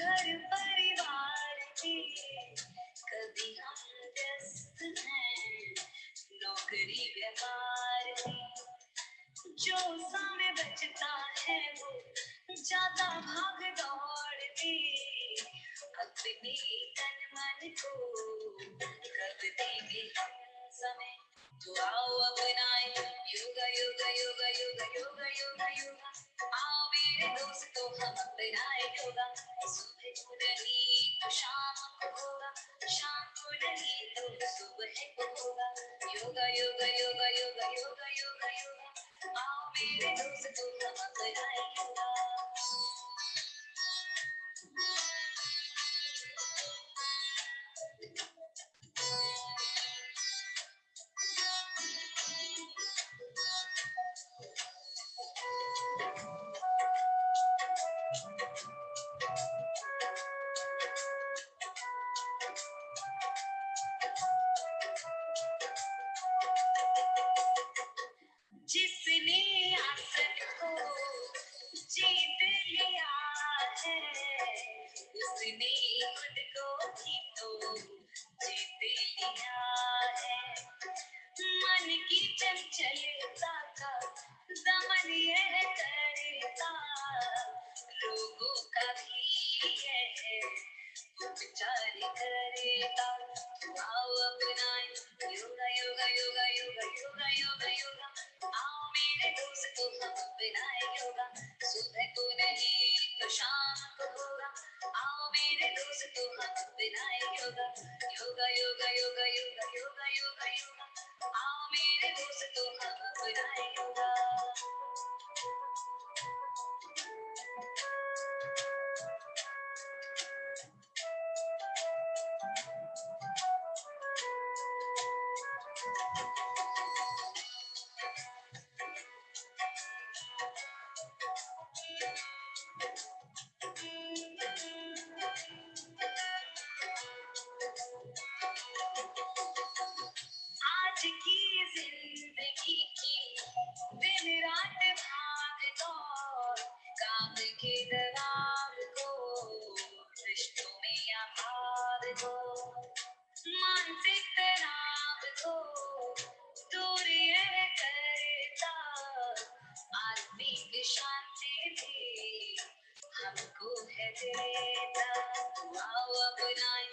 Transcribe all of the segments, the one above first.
घर परिवार के कभी हम व्यस्त हैं नौकरी व्यवहार में। जो समय बचता है वो जाता भाग दौड़ में। अपने तन मन को कब देंगे हम समय। तो आओ अपनाए योगा योगा योगा योगा योगा योगा योगा। आओ मेरे दोस्तों हम अपनाए योगा। सुबह को नहीं तो शाम को होगा, शाम को नहीं तो सुबह को होगा। योगा योगा योगा योगा योगा योगा योगा। आओ मेरे दोस्तों हम अपनाए योगा। जिसने आसन को जीत लिया है उसने खुद को भी तो जीत लिया है। मन की चंचलता का दमन यह करता लोगों का भी है उपचार करेगा। आओ अपनाए योगा योगा योगा योगा योगा योगा योगा। आओ मेरे दोस्तों हम अपनाए योगा। सुबह को नहीं तो शाम को होगा। आओ मेरे दोस्तों हम अपनाए योगा। योगा योगा योगा योगा योगा योगा योगा। आओ मेरे दोस्तों हम अपनाए योगा। आज की जिंदगी की दिन रात भाग दौड़ काम के दरार को रिश्तों में या भाग दो। मानसिक तनाव को दूर यह करता आत्मिक शांति भी हमको है देता। आओ अपनाए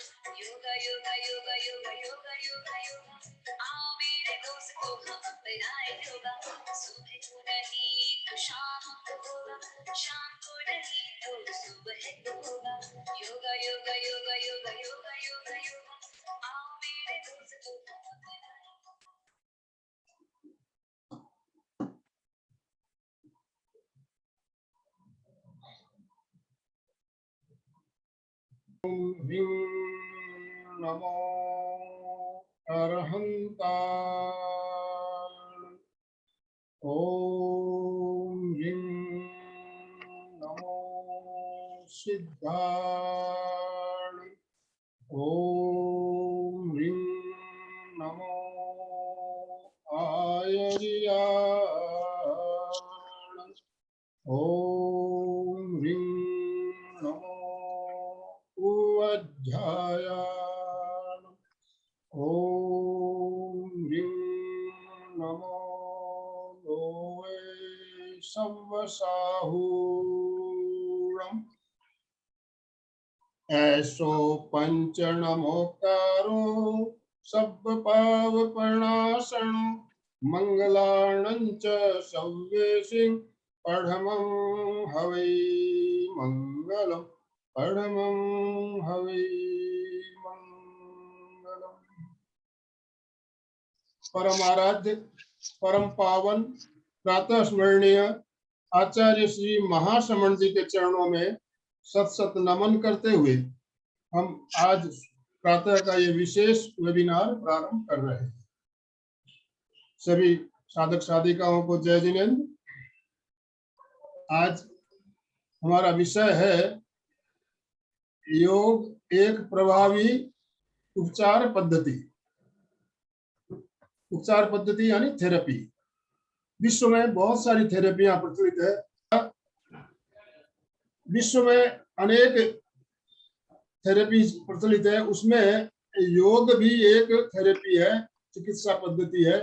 योगा योगा योगा योगा योगा योगा योगा। आओ मेरे दोस्तों हम अपनाए योगा। सुबह को नहीं तो शाम को होगा, शाम को नहीं तो सुबह को होगा। योगा योगा योगा योगा योगा योगा योगा। आओ मेरे दोस्तों हम अपनाए। नमो अरहंताय। ओम ह्रीं नमो सिद्धाय। ओम ह्रीं नमो आयर्याय। ओम ह्रीं नमो उवज्झाय। ओम ह्रीं नमो लोवे संवसाहूरम्। ऐसो पंच नमोकारो सब पाव प्रणाशन मंगलाणंच सव्येसिं पढ़मं हवै मंगलम्। पढ़मं हवै मंगलम्। परम आराध्य परम पावन प्रातः स्मरणीय आचार्य श्री महाश्रमण जी के चरणों में सत सत नमन करते हुए हम आज प्रातः का ये विशेष वेबिनार प्रारंभ कर रहे हैं। सभी साधक साधिकाओं को जय जिनेन्द्र। आज हमारा विषय है योग एक प्रभावी उपचार पद्धति। उपचार पद्धति यानी थेरेपी। विश्व में बहुत सारी थेरेपियां प्रचलित है। विश्व में अनेक थेरेपी प्रचलित है, उसमें योग भी एक थेरेपी है, चिकित्सा पद्धति है।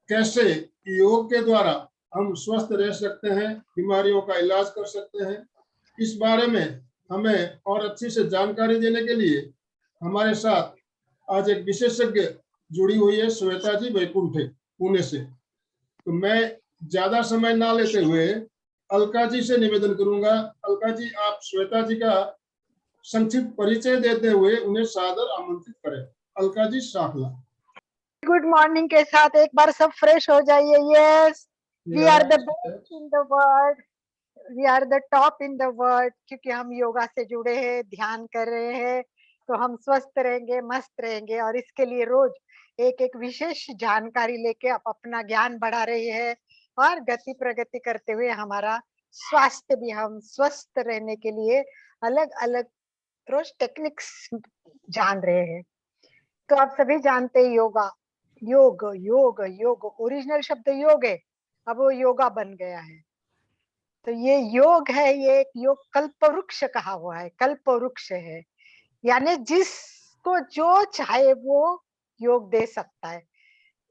कैसे योग के द्वारा हम स्वस्थ रह सकते हैं, बीमारियों का इलाज कर सकते हैं, इस बारे में हमें और अच्छी से जानकारी देने के लिए हमारे साथ आज एक विशेषज्ञ जुड़ी हुई है, श्वेता जी वैकुंठे, पुणे से। तो मैं ज्यादा समय ना लेते हुए अलका जी से निवेदन करूंगा। अलका जी, आप श्वेता जी का संक्षिप्त परिचय देते हुए उन्हें सादर आमंत्रित करें। अलका जी, साखला। गुड मॉर्निंग के साथ एक बार सब फ्रेश हो जाइए। Yes, we are the best in the world, we are the top in the world, क्योंकि हम योगा से जुड़े हैं, ध्यान कर रहे हैं, तो हम स्वस्थ रहेंगे, मस्त रहेंगे। और इसके लिए रोज एक एक विशेष जानकारी लेके आप अपना ज्ञान बढ़ा रहे हैं और गति प्रगति करते हुए हमारा स्वास्थ्य भी, हम स्वस्थ रहने के लिए अलग अलग रोज टेक्निक्स जान रहे हैं। तो आप सभी जानते हैं योगा, योग योग योग, ओरिजिनल शब्द योग है, अब वो योगा बन गया है। तो ये योग है, ये एक योग कल्प वृक्ष कहा हुआ है, कल्प वृक्ष है, यानी जिसको जो चाहे वो योग दे सकता है।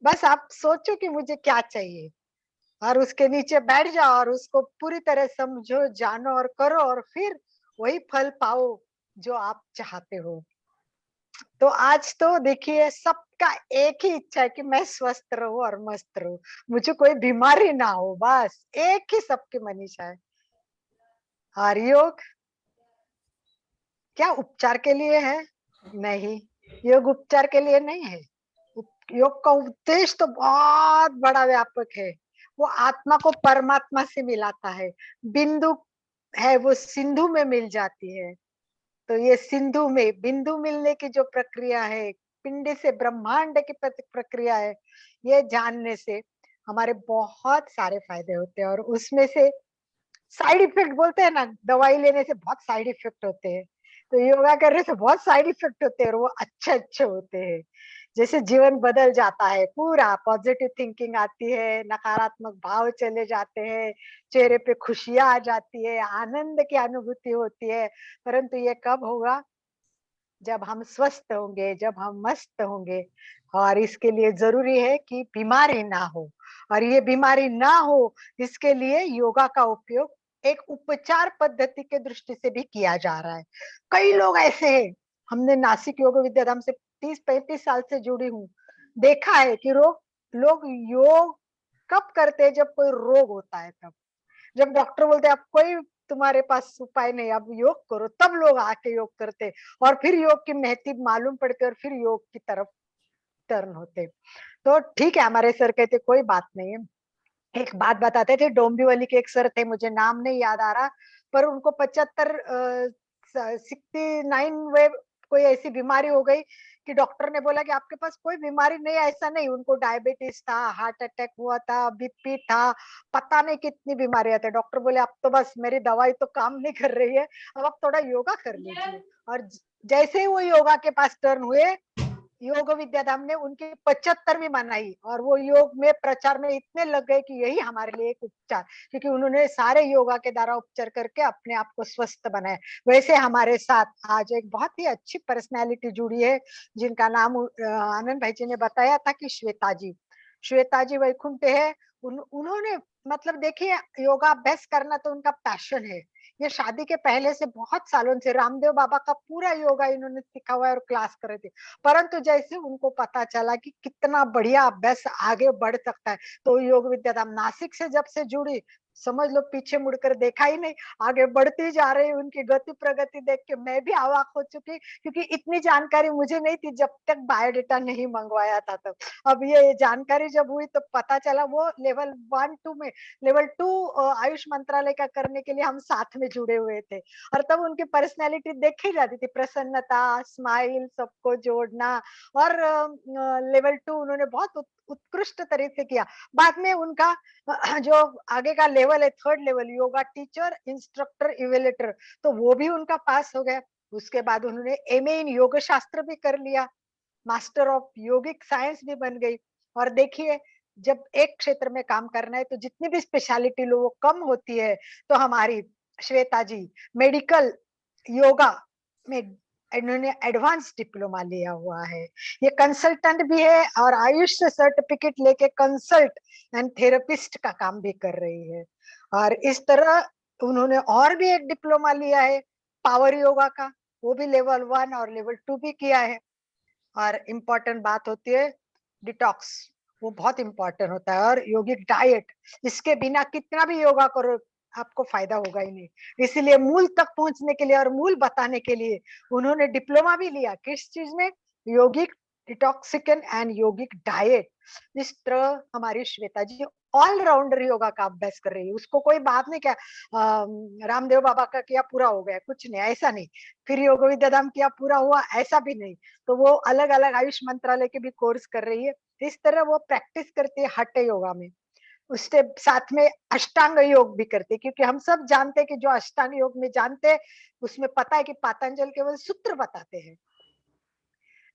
बस आप सोचो कि मुझे क्या चाहिए और उसके नीचे बैठ जाओ और उसको पूरी तरह समझो, जानो और करो, और फिर वही फल पाओ जो आप चाहते हो। तो आज तो देखिए, सबका एक ही इच्छा है कि मैं स्वस्थ रहूं और मस्त रहूं, मुझे कोई बीमारी ना हो, बस एक ही सबकी मनीषा है। और योग क्या उपचार के लिए है? नहीं, योग उपचार के लिए नहीं है। योग का उद्देश्य तो बहुत बड़ा व्यापक है। वो आत्मा को परमात्मा से मिलाता है, बिंदु है वो सिंधु में मिल जाती है। तो ये सिंधु में बिंदु मिलने की जो प्रक्रिया है, पिंड से ब्रह्मांड की प्रक्रिया है, ये जानने से हमारे बहुत सारे फायदे होते हैं। और उसमें से साइड इफेक्ट बोलते हैं ना, दवाई लेने से बहुत साइड इफेक्ट होते हैं, तो योगा करने से बहुत साइड इफेक्ट होते हैं और वो अच्छे अच्छे होते हैं। जैसे जीवन बदल जाता है, पूरा पॉजिटिव थिंकिंग आती है, नकारात्मक भाव चले जाते हैं, चेहरे पे खुशियां आ जाती है, आनंद की अनुभूति होती है। परंतु ये कब होगा? जब हम स्वस्थ होंगे, जब हम मस्त होंगे। और इसके लिए जरूरी है कि बीमारी ना हो, और ये बीमारी ना हो इसके लिए योगा का उपयोग एक उपचार पद्धति के दृष्टि से भी किया जा रहा है। कई लोग ऐसे हैं, हमने नासिक योग विद्याधाम से 30-35 साल से जुड़ी हूँ, देखा है कि लोग योग कब करते हैं? जब कोई रोग होता है तब, जब डॉक्टर बोलते हैं अब कोई तुम्हारे पास उपाय नहीं, अब योग करो, तब लोग आके योग करते और फिर योग की महत्व मालूम पड़ती और फिर योग की तरफ टर्न होते। तो ठीक है, हमारे सर कहते कोई बात नहीं है। एक बात बताते थे, डोंबिवली के एक सर थे, मुझे नाम नहीं याद आ रहा, पर उनको 69 वे कोई ऐसी बीमारी हो गई कि डॉक्टर ने बोला कि आपके पास कोई बीमारी नहीं है। ऐसा नहीं, उनको डायबिटीज था, हार्ट अटैक हुआ था, बीपी था, पता नहीं कितनी बीमारियां थे। डॉक्टर बोले अब तो बस मेरी दवाई तो काम नहीं कर रही है, अब आप थोड़ा योगा कर लीजिए। और जैसे ही वो योगा के पास टर्न हुए, योग विद्याधाम ने उनकी 75वीं मनाई और वो योग में प्रचार में इतने लग गए कि यही हमारे लिए एक उपचार, क्योंकि उन्होंने सारे योगा के द्वारा उपचार करके अपने आप को स्वस्थ बनाया। वैसे हमारे साथ आज एक बहुत ही अच्छी पर्सनैलिटी जुड़ी है, जिनका नाम आनंद भाई जी ने बताया था कि श्वेता जी वैकुंठ है। उन्होंने मतलब देखिए, योगा अभ्यास करना तो उनका पैशन है। ये शादी के पहले से बहुत सालों से रामदेव बाबा का पूरा योगा इन्होंने सीखा हुआ है और क्लास करे थे। परंतु जैसे उनको पता चला कि कितना बढ़िया अभ्यास आगे बढ़ सकता है, तो योग विद्याधाम नासिक से जब से जुड़ी, समझ लो पीछे मुड़कर देखा ही नहीं, आगे बढ़ती जा रही। उनकी गति प्रगति देख के मैं भी अवाक हो चुकी, क्योंकि इतनी जानकारी मुझे नहीं थी जब तक बायोडेटा नहीं मंगवाया था। तब अब ये जानकारी जब हुई तो पता चला वो लेवल 1-2 में, लेवल 2 आयुष मंत्रालय का करने के लिए हम साथ में जुड़े हुए थे। और तब उनकी पर्सनैलिटी देखी जाती थी, प्रसन्नता, स्माइल, सबको जोड़ना। और लेवल 2 उन्होंने बहुत उत्कृष्ट तरीके से किया। बाद में उनका जो आगे का लेवल है, 3rd level, yoga teacher instructor evaluator, तो वो भी उनका पास हो गया। उसके बाद उन्होंने एमए इन योग शास्त्र भी कर लिया, मास्टर ऑफ योगिक साइंस भी बन गई। और देखिए, जब एक क्षेत्र में काम करना है तो जितनी भी स्पेशलिटी लो वो कम होती है। तो हमारी श्वेता जी मेडिकल योगा में इन्होंने एडवांस डिप्लोमा लिया हुआ है। ये कंसल्टेंट भी है और आयुष से सर्टिफिकेट लेके कंसल्ट एंड थेरेपिस्ट का काम भी कर रही है। और इस तरह उन्होंने और भी एक डिप्लोमा लिया है पावर योगा का, वो भी लेवल 1 और लेवल 2 भी किया है। और इम्पोर्टेंट बात होती है डिटॉक्स, वो बहुत इंपॉर्टेंट होता है। और योगिक डाइट, इसके बिना कितना भी योगा करो आपको फायदा होगा ही नहीं। इसीलिए मूल तक पहुंचने के लिए और मूल बताने के लिए उन्होंने डिप्लोमा भी लिया। किस चीज में? योगिक डिटॉक्सिकन एंड योगिक डाइट। इस तरह हमारी श्वेता जी ऑलराउंडर योगा का अभ्यास कर रही है। उसको कोई बात नहीं क्या रामदेव बाबा का किया पूरा हो गया, कुछ नहीं, ऐसा नहीं। फिर योग विद्याधाम किया पूरा हुआ, ऐसा भी नहीं। तो वो अलग अलग आयुष मंत्रालय के भी कोर्स कर रही है। इस तरह वो प्रैक्टिस करती है हठ योगा में, उसके साथ में अष्टांग योग भी करते हैं। क्योंकि हम सब जानते हैं कि जो अष्टांग योग में जानते हैं उसमें पता है कि पतंजल केवल सूत्र बताते हैं,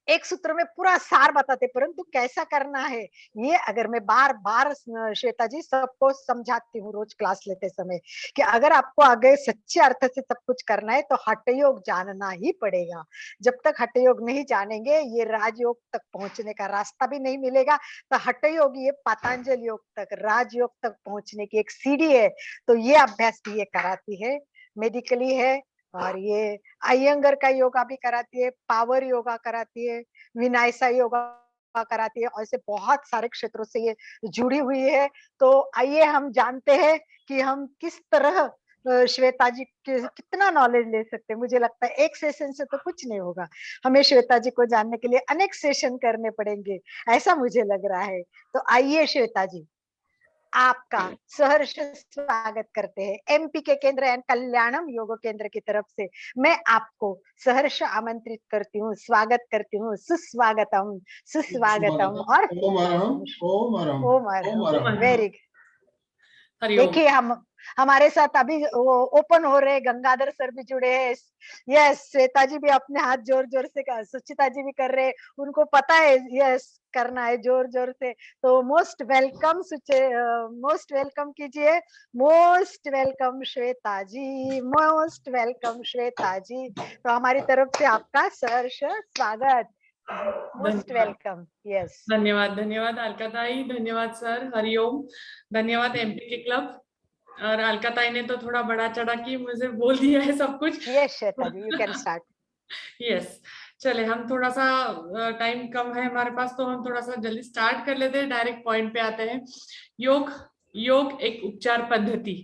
एक सूत्र में पूरा सार बताते, परंतु कैसा करना है ये अगर मैं बार बार श्वेता जी सबको समझाती हूँ रोज क्लास लेते समय कि अगर आपको आगे सच्चे अर्थ से सब कुछ करना है तो हठ योग जानना ही पड़ेगा। जब तक हठ योग नहीं जानेंगे ये राजयोग तक पहुंचने का रास्ता भी नहीं मिलेगा। तो हठ योग ये पतंजल योग तक, राजयोग तक पहुंचने की एक सीढ़ी है। तो ये अभ्यास भी ये कराती है, मेडिकली है। और ये अयंगर का योगा भी कराती है, पावर योगा कराती है, विनायसा योगा कराती है, और ऐसे बहुत सारे क्षेत्रों से ये जुड़ी हुई है। तो आइए हम जानते हैं कि हम किस तरह श्वेता जी के कितना नॉलेज ले सकते हैं। मुझे लगता है एक सेशन से तो कुछ नहीं होगा, हमें श्वेता जी को जानने के लिए अनेक सेशन करने पड़ेंगे, ऐसा मुझे लग रहा है। तो आइए श्वेता जी, आपका सहर्ष स्वागत करते हैं एमपी के केंद्र एंड कल्याणम योग केंद्र की तरफ से। मैं आपको सहर्ष आमंत्रित करती हूँ, स्वागत करती हूँ, सुस्वागतम सुस्वागतम। और ओम अरहम, ओम अरहम, ओम ओम अरहम। अरहम। वेरी हरिओम। देखिए हम हमारे साथ अभी वो ओपन हो रहे, गंगाधर सर भी जुड़े हैं। यस, श्वेता जी भी अपने हाथ जोर जोर से कर, सुचिता जी भी कर रहे हैं, उनको पता है यस करना है जोर जोर से। तो मोस्ट वेलकम मोस्ट वेलकम कीजिए, मोस्ट वेलकम श्वेता जी, मोस्ट वेलकम श्वेता जी। तो हमारी तरफ से आपका सहर्ष स्वागत, मोस्ट वेलकम। यस, धन्यवाद, धन्यवाद अलकाताई, धन्यवाद सर, हरिओम, धन्यवाद एमपी के क्लब। और अलकाताई ने तो थोड़ा बड़ा चढ़ा के मुझे बोल दिया है सब कुछ। Yes Shweta ji, you can start. Yes, चले, हम थोड़ा सा टाइम कम है हमारे पास, तो हम थोड़ा सा जल्दी स्टार्ट कर लेते हैं, डायरेक्ट पॉइंट पे आते हैं। योग, योग एक उपचार पद्धति।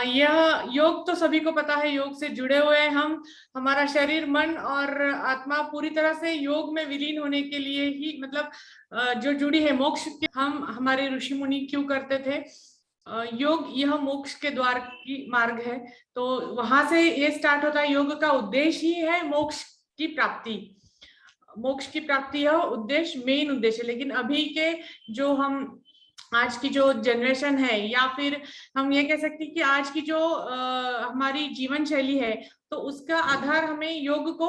यह योग तो सभी को पता है, योग से जुड़े हुए हैं हम। हमारा शरीर, मन और आत्मा पूरी तरह से योग में विलीन होने के लिए ही, मतलब जो जुड़ी है मोक्ष के। हम हमारे ऋषि मुनि क्यों करते थे योग? यह मोक्ष के द्वार की मार्ग है, तो वहां से ये स्टार्ट होता है। योग का उद्देश्य ही है मोक्ष की प्राप्ति, मोक्ष की प्राप्ति है उद्देश्य, मेन उद्देश्य। लेकिन अभी के जो हम आज की जो जनरेशन है, या फिर हम ये कह सकते हैं कि आज की जो हमारी जीवन शैली है, तो उसका आधार हमें योग को,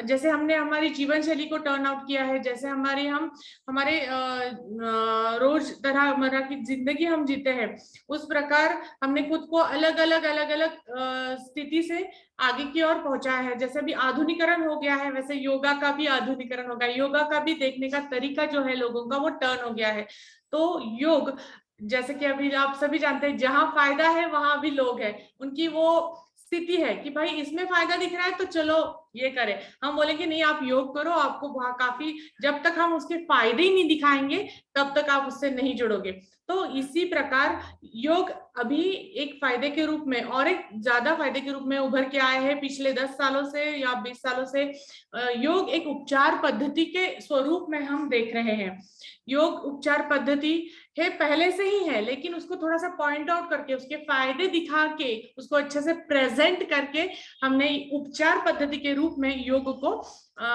जैसे हमने हमारी जीवन शैली को टर्न आउट किया है, जैसे हमारे रोज तरह की जिंदगी हम जीते हैं, उस प्रकार हमने खुद को अलग अलग स्थिति से आगे की ओर पहुंचा है। जैसे अभी आधुनिकरण हो गया है, वैसे योगा का भी आधुनिकरण हो गया, योगा का भी देखने का तरीका जो है लोगों का, वो टर्न हो गया है। तो योग, जैसे कि अभी आप सभी जानते हैं, जहां फायदा है वहां भी लोग हैं, उनकी वो स्थिति है कि भाई इसमें फायदा दिख रहा है तो चलो ये करें। हम बोलेंगे नहीं आप योग करो, आपको वहां काफी, जब तक हम उसके फायदे ही नहीं दिखाएंगे तब तक आप उससे नहीं जुड़ोगे। तो इसी प्रकार योग अभी एक फायदे के रूप में, और एक ज्यादा फायदे के रूप में उभर के आए हैं पिछले 10 सालों से या 20 सालों से। योग एक उपचार पद्धति के स्वरूप में हम देख रहे हैं। योग उपचार पद्धति है, पहले से ही है, लेकिन उसको थोड़ा सा पॉइंट आउट करके, उसके फायदे दिखा के, उसको अच्छे से प्रेजेंट करके हमने उपचार पद्धति के रूप में योग को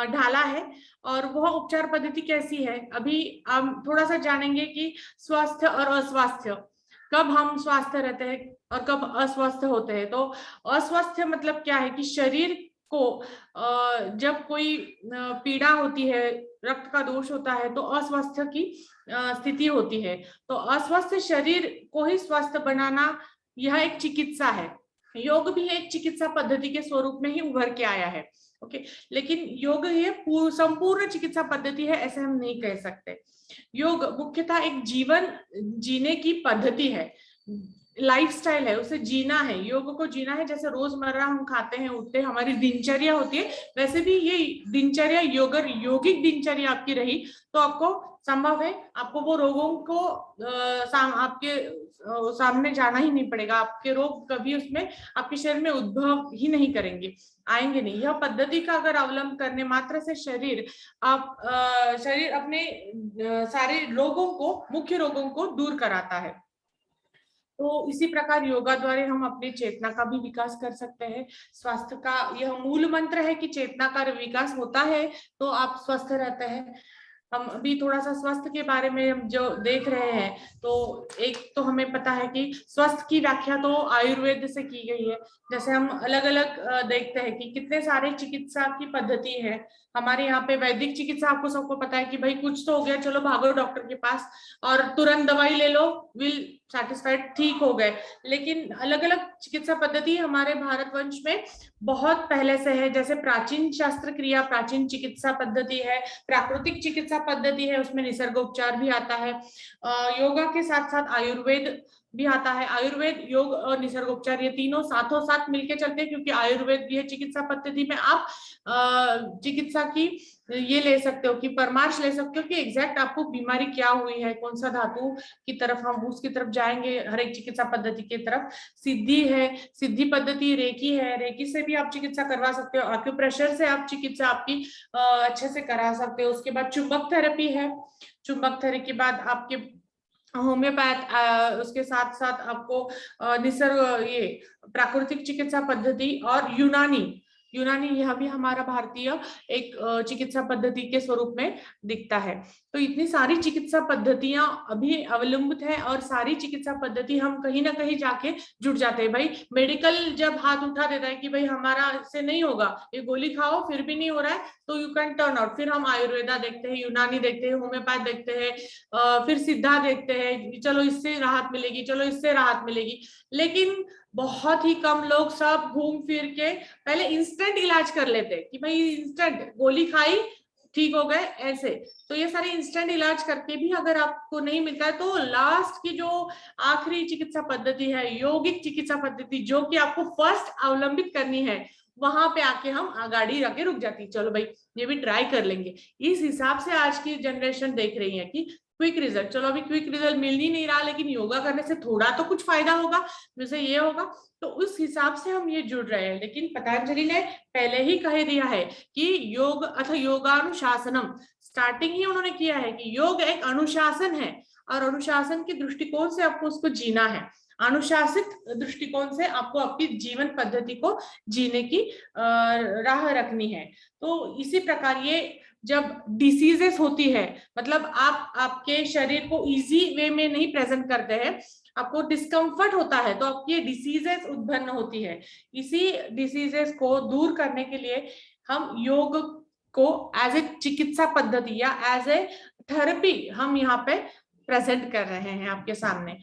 ढाला है। और वह उपचार पद्धति कैसी है, अभी हम थोड़ा सा जानेंगे कि स्वास्थ्य और अस्वास्थ्य, कब हम स्वस्थ रहते हैं और कब अस्वस्थ होते हैं। तो अस्वस्थ मतलब क्या है कि शरीर को जब कोई पीड़ा होती है, रक्त का दोष होता है, तो अस्वस्थ की स्थिति होती है। तो अस्वस्थ शरीर को ही स्वस्थ बनाना, यह एक चिकित्सा है। योग भी एक चिकित्सा पद्धति के स्वरूप में ही उभर के आया है। ओके, लेकिन योग ये संपूर्ण चिकित्सा पद्धति है ऐसे हम नहीं कह सकते। योग मुख्यतः एक जीवन जीने की पद्धति है, लाइफस्टाइल है, उसे जीना है, योग को जीना है। जैसे रोजमर्रा हम खाते हैं, उठते हैं, हमारी दिनचर्या होती है, वैसे भी ये दिनचर्या यौगिक दिनचर्या आपकी रही तो आपको संभव है, आपको वो रोगों को आपके सामने जाना ही नहीं पड़ेगा। आपके रोग कभी उसमें आपके शरीर में उद्भव ही नहीं करेंगे, आएंगे नहीं। यह पद्धति का अगर अवलंब करने मात्र से शरीर अपने सारे रोगों को, मुख्य रोगों को दूर कराता है। तो इसी प्रकार योगा द्वारा हम अपनी चेतना का भी विकास कर सकते हैं। स्वास्थ्य का यह मूल मंत्र है कि चेतना का विकास होता है तो आप स्वस्थ रहते हैं। हम अभी थोड़ा सा स्वास्थ्य के बारे में हम जो देख रहे हैं, तो एक तो हमें पता है कि स्वास्थ्य की व्याख्या तो आयुर्वेद से की गई है। जैसे हम अलग अलग देखते हैं कि कितने सारे चिकित्सा की पद्धति है हमारे यहाँ पे। वैदिक चिकित्सा आपको सबको पता है कि भाई कुछ तो हो गया, चलो भागो डॉक्टर के पास और तुरंत दवाई ले लो, विल सैटिस्फाइड, ठीक हो गए। लेकिन अलग अलग चिकित्सा पद्धति हमारे भारतवर्ष में बहुत पहले से है। जैसे प्राचीन शास्त्र क्रिया, प्राचीन चिकित्सा पद्धति है, प्राकृतिक चिकित्सा पद्धति है, उसमें निसर्गोपचार भी आता है। योगा के साथ साथ आयुर्वेद भी आता है। आयुर्वेद, योग और निसर्गोपचार ये तीनों साथों साथ मिलके चलते हैं, क्योंकि आयुर्वेद भी है चिकित्सा पद्धति में आप चिकित्सा की ये ले सकते हो कि परामर्श ले सकते हो कि एग्जैक्ट आपको बीमारी क्या हुई है, कौन सा धातु की तरफ हम उसकी तरफ जाएंगे। हर एक चिकित्सा पद्धति की तरफ सिद्धि है, सिद्धि पद्धति, रेकी है, रेकी से भी आप चिकित्सा करवा सकते हो। एक्यूप्रेशर से आप चिकित्सा आपकी अच्छे से करा सकते हो। उसके बाद चुंबक थेरेपी है, चुंबक थेरेपी के बाद आपके होम्योपैथ, उसके साथ साथ आपको निसर्ग ये प्राकृतिक चिकित्सा पद्धति और यूनानी, यह भी हमारा भारतीय एक चिकित्सा पद्धति के स्वरूप में दिखता है। तो इतनी सारी चिकित्सा पद्धतियां अभी अवलंबित है और सारी चिकित्सा पद्धति हम कहीं ना कहीं जाके जुड़ जाते हैं। भाई मेडिकल जब हाथ उठा देता है कि भाई हमारा से नहीं होगा, ये गोली खाओ फिर भी नहीं हो रहा है, तो यू कैन टर्न आउट। फिर हम आयुर्वेदा देखते हैं, यूनानी देखते हैं, होम्योपैथ देखते हैं, फिर सिद्धा देखते हैं, चलो इससे राहत मिलेगी, चलो इससे राहत मिलेगी। लेकिन बहुत ही कम लोग सब घूम फिर के पहले इंस्टेंट इलाज कर लेते कि भाई इंस्टेंट गोली खाई ठीक हो गए ऐसे। तो ये सारे इंस्टेंट इलाज करके भी अगर आपको नहीं मिलता है तो लास्ट की जो आखिरी चिकित्सा पद्धति है, यौगिक चिकित्सा पद्धति, जो कि आपको फर्स्ट अवलंबित करनी है, वहां पे आके हम गाड़ी रख के रुक जाती, चलो भाई ये भी ट्राई कर लेंगे। इस हिसाब से आज की जनरेशन देख रही है कि क्विक रिजल्ट, चलो अभी क्विक रिजल्ट मिल ही नहीं रहा, लेकिन योगा करने से थोड़ा तो कुछ फायदा होगा, जैसे ये होगा, तो उस हिसाब से हम ये जुड़ रहे हैं। लेकिन पतंजलि ने पहले ही कह दिया है कि योग अथवा योगानुशासनम, स्टार्टिंग ही उन्होंने किया है कि योग एक अनुशासन है और अनुशासन के दृष्टिकोण से आपको उसको जीना है। अनुशासित दृष्टिकोण से आपको अपनी जीवन पद्धति को जीने की राह रखनी है। तो इसी प्रकार ये जब डिसीजेस होती है, मतलब आप आपके शरीर को इजी वे में नहीं प्रेजेंट करते हैं, आपको डिस्कम्फर्ट होता है, तो आपकी डिसीजेस उत्पन्न होती है। इसी डिसीजेस को दूर करने के लिए हम योग को एज ए चिकित्सा पद्धति या एज ए थेरेपी हम यहाँ पे प्रेजेंट कर रहे हैं आपके सामने।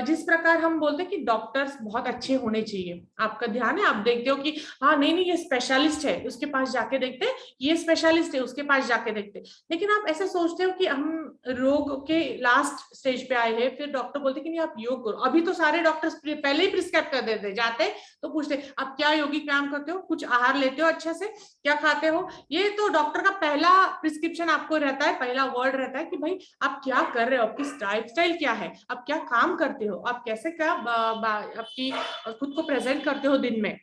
जिस प्रकार हम बोलते हैं कि डॉक्टर्स बहुत अच्छे होने चाहिए, आपका ध्यान है, आप देखते हो कि हाँ नहीं ये स्पेशलिस्ट है, उसके पास जाके देखते, ये स्पेशलिस्ट है, उसके पास जाके देखते। लेकिन आप ऐसे सोचते हो कि हम रोग के लास्ट स्टेज पे आए हैं, फिर डॉक्टर बोलते कि नहीं आप योग करो। अभी तो सारे डॉक्टर्स पहले ही प्रिस्क्राइब कर देते, जाते तो पूछते आप क्या योगिक व्यायाम करते हो, कुछ आहार लेते हो अच्छे से, क्या खाते हो। ये तो डॉक्टर का पहला प्रिस्क्रिप्शन आपको रहता है, पहला वर्ड रहता है कि भाई आप क्या कर रहे हो, आपकी लाइफस्टाइल क्या है, आप क्या काम करते हो, आप कैसे क्या आपकी खुद को प्रेजेंट करते हो दिन में।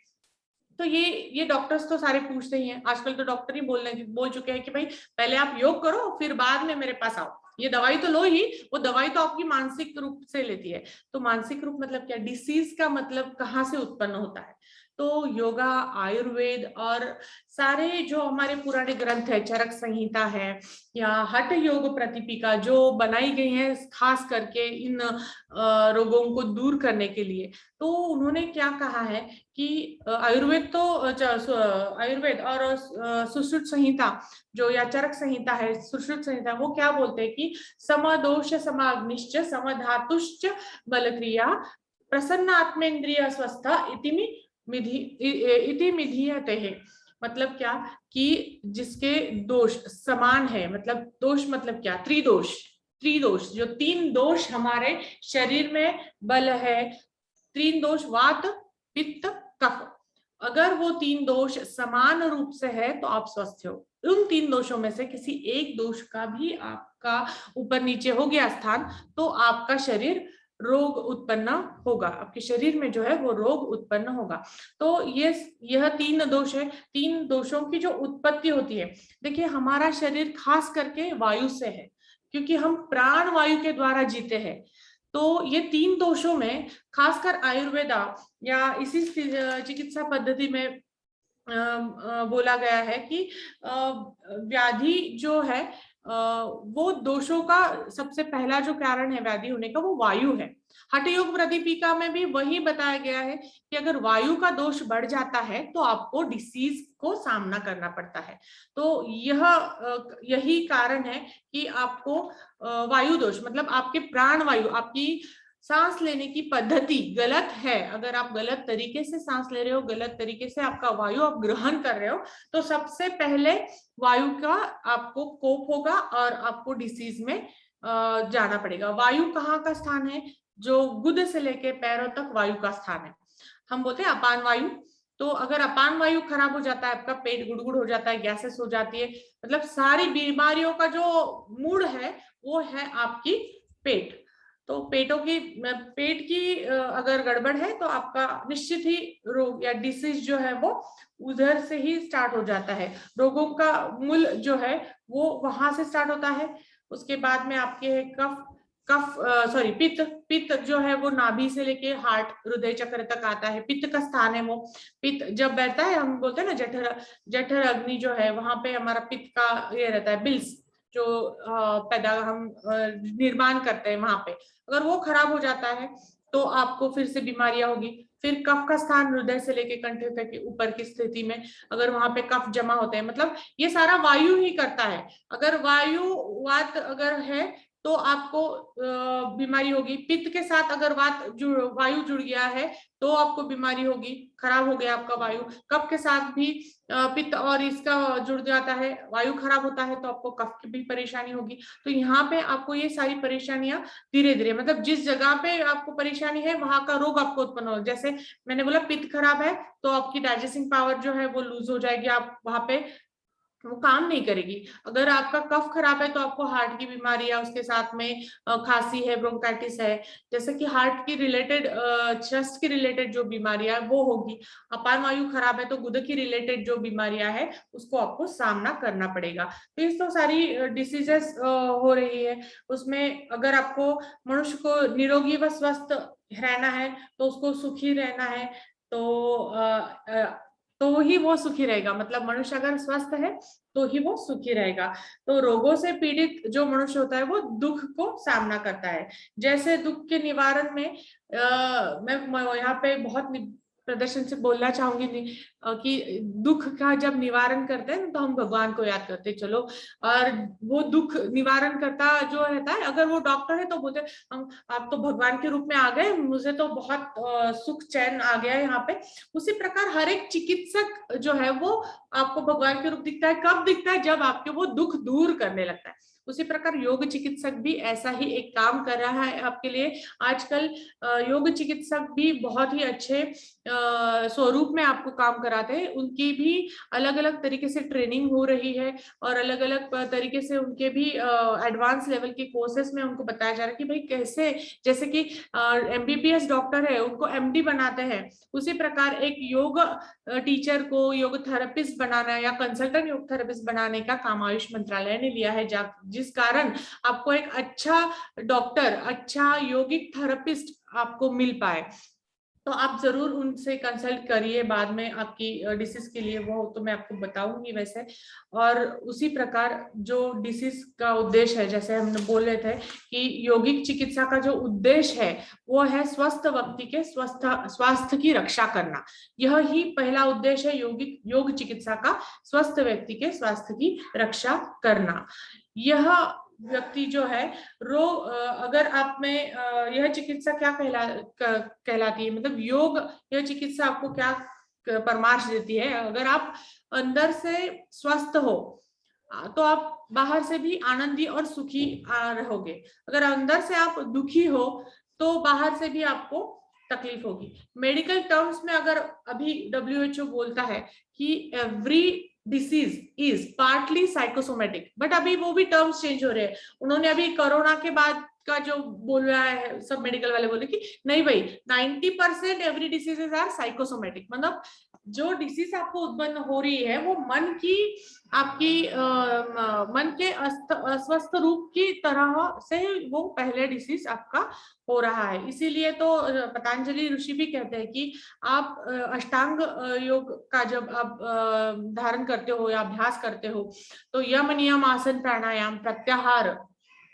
तो ये डॉक्टर्स तो सारे पूछते ही हैं। आजकल तो डॉक्टर ही बोल चुके हैं कि भाई पहले आप योग करो फिर बाद में मेरे पास आओ, ये दवाई तो लो ही, वो दवाई तो आपकी मानसिक रूप से लेती है। तो मानसिक रूप मतलब क्या, डिसीज का मतलब कहाँ से उत्पन्न होता है। तो योगा, आयुर्वेद और सारे जो हमारे पुराने ग्रंथ है, चरक संहिता है या हठ योग प्रतिपिका जो बनाई गई है खास करके इन रोगों को दूर करने के लिए, तो उन्होंने क्या कहा है कि आयुर्वेद और सुश्रुत संहिता जो या चरक संहिता है, सुश्रुत संहिता, वो क्या बोलते हैं कि समदोष समाग्निश्च समधातुश्च बलक्रिया प्रसन्न आत्मेन्द्रिय स्वस्थ इति मिधीयते है। मतलब क्या कि जिसके दोष समान है, मतलब दोष मतलब क्या, त्रिदोष, त्रिदोष जो 3 दोष हमारे शरीर में बल है, 3 दोष वात पित्त कफ, अगर वो 3 दोष समान रूप से है तो आप स्वस्थ हो। उन 3 दोषों में से किसी एक दोष का भी आपका ऊपर नीचे हो गया स्थान तो आपका शरीर रोग उत्पन्न होगा, आपके शरीर में जो है वो रोग उत्पन्न होगा। तो यह 3 दोष है। 3 दोषों की जो उत्पत्ति होती है, देखिए हमारा शरीर खास करके वायु से है, क्योंकि हम प्राण वायु के द्वारा जीते हैं। तो ये 3 दोषों में खासकर आयुर्वेदा या इसी चिकित्सा पद्धति में बोला गया है कि व्याधि जो है वो दोषों का सबसे पहला जो कारण है व्याधि होने का वो वायु है। हठ योग प्रदीपिका में भी वही बताया गया है कि अगर वायु का दोष बढ़ जाता है तो आपको डिसीज को सामना करना पड़ता है। तो यही कारण है कि आपको वायु दोष मतलब आपके प्राण वायु, आपकी सांस लेने की पद्धति गलत है। अगर आप गलत तरीके से सांस ले रहे हो, गलत तरीके से आपका वायु आप ग्रहण कर रहे हो, तो सबसे पहले वायु का आपको कोप होगा और आपको डिसीज में जाना पड़ेगा। वायु कहाँ का स्थान है? जो गुद से लेके पैरों तक वायु का स्थान है। हम बोलते हैं अपान वायु। तो अगर अपान वायु खराब हो जाता है, आपका पेट गुड़गुड़ हो जाता है, गैसेस हो जाती है, मतलब सारी बीमारियों का जो मूल है वो है आपकी पेट। तो पेट की अगर गड़बड़ है तो आपका निश्चित ही रोग या डिसीज जो है वो उधर से ही स्टार्ट हो जाता है। रोगों का मूल जो है वो वहां से स्टार्ट होता है। उसके बाद में आपके पित्त जो है वो नाभि से लेके हार्ट हृदय चक्र तक आता है। पित्त का स्थान है वो। पित्त जब बैठता है, हम बोलते हैं ना जठर अग्नि जो है, वहां पे हमारा पित्त का ये रहता है, बिल्स जो पैदा हम निर्माण करते हैं वहां पे, अगर वो खराब हो जाता है तो आपको फिर से बीमारियां होगी। फिर कफ का स्थान हृदय से लेके कंठ तक के ऊपर की स्थिति में अगर वहां पे कफ जमा होते हैं, मतलब ये सारा वायु ही करता है। अगर वायु वात अगर है तो आपको बीमारी होगी। पित्त के साथ अगर वायु जुड़ गया है तो आपको बीमारी होगी, खराब हो गया आपका वायु। कफ के साथ भी पित्त और इसका जुड़ जाता है, वायु खराब होता है तो आपको कफ की भी परेशानी होगी। तो यहाँ पे आपको ये सारी परेशानियां धीरे धीरे, मतलब जिस जगह पे आपको परेशानी है वहां का रोग आपको उत्पन्न हो। जैसे मैंने बोला पित्त खराब है तो आपकी डाइजेस्टिंग पावर जो है वो लूज हो जाएगी, आप वहां पे वो काम नहीं करेगी। अगर आपका कफ खराब है तो आपको हार्ट की बीमारी या उसके साथ में खांसी है, ब्रोंकाइटिस है, जैसे कि हार्ट की रिलेटेड चेस्ट की रिलेटेड जो बीमारियां है वो होगी। अपान वायु खराब है तो गुर्दे की रिलेटेड जो बीमारियां है उसको आपको सामना करना पड़ेगा। तो इस तो सारी डिसीजेस हो रही है। उसमें अगर आपको मनुष्य को निरोगी व स्वस्थ रहना है तो उसको सुखी रहना है, तो ही वो सुखी रहेगा। मतलब मनुष्य अगर स्वस्थ है तो ही वो सुखी रहेगा। तो रोगों से पीड़ित जो मनुष्य होता है वो दुख को सामना करता है। जैसे दुख के निवारण में मैं यहाँ पे बहुत प्रदर्शन से बोलना चाहूंगी कि दुख का जब निवारण करते हैं तो हम भगवान को याद करते चलो, और वो दुख निवारण करता जो रहता है, अगर वो डॉक्टर है तो बोलते हम आप तो भगवान के रूप में आ गए, मुझे तो बहुत सुख चैन आ गया यहाँ पे। उसी प्रकार हर एक चिकित्सक जो है वो आपको भगवान के रूप दिखता है। कब दिखता है? जब आपके वो दुख दूर करने लगता है। उसी प्रकार योग चिकित्सक भी ऐसा ही एक काम कर रहा है आपके लिए। आजकल योग चिकित्सक भी बहुत ही अच्छे स्वरूप में आपको काम कराते हैं। उनकी भी अलग अलग तरीके से ट्रेनिंग हो रही है और अलग अलग तरीके से उनके भी एडवांस लेवल के कोर्सेस में उनको बताया जा रहा है कि भाई कैसे, जैसे कि MBBS डॉक्टर है उनको MD बनाते हैं, उसी प्रकार एक योग टीचर को योग थेरेपिस्ट बनाना या कंसल्टेंट योग थेरेपिस्ट बनाने का काम आयुष मंत्रालय ने लिया है, जिस कारण आपको एक अच्छा डॉक्टर, अच्छा योगिक थेरेपिस्ट आपको मिल पाए। तो आप जरूर उनसे कंसल्ट करिए बाद में आपकी डिसीज के लिए, वो तो मैं आपको बताऊंगी वैसे। और उसी प्रकार जो डिसीज का उद्देश्य है, जैसे हम बोल रहे थे कि यौगिक चिकित्सा का जो उद्देश्य है वो है स्वस्थ व्यक्ति के स्वास्थ्य की रक्षा करना। यह ही पहला उद्देश्य है योग चिकित्सा का, स्वस्थ व्यक्ति के स्वास्थ्य की रक्षा करना। यह व्यक्ति जो है अगर आप में यह चिकित्सा क्या कहलाती है, मतलब योग यह चिकित्सा आपको क्या परामर्श देती है? अगर आप अंदर से स्वस्थ हो तो आप बाहर से भी आनंदी और सुखी रहोगे। अगर अंदर से आप दुखी हो तो बाहर से भी आपको तकलीफ होगी। मेडिकल टर्म्स में अगर अभी WHO बोलता है कि every disease is partly psychosomatic, but अभी वो भी टर्म्स चेंज हो रहे हैं। उन्होंने अभी कोरोना के बाद का जो बोल रहा है, सब मेडिकल वाले बोले कि नहीं भाई 90% एवरी डिसीजेस आर साइकोसोमेटिक, मतलब जो डिसीज आपको उत्पन्न हो रही है वो मन की आपकी मन के अस्वस्थ रूप की तरह से वो पहले डिसीज आपका हो रहा है। इसीलिए तो पतंजलि ऋषि भी कहते हैं कि आप अष्टांग योग का जब आप धारण करते हो या अभ्यास करते हो तो यम नियम आसन प्राणायाम प्रत्याहार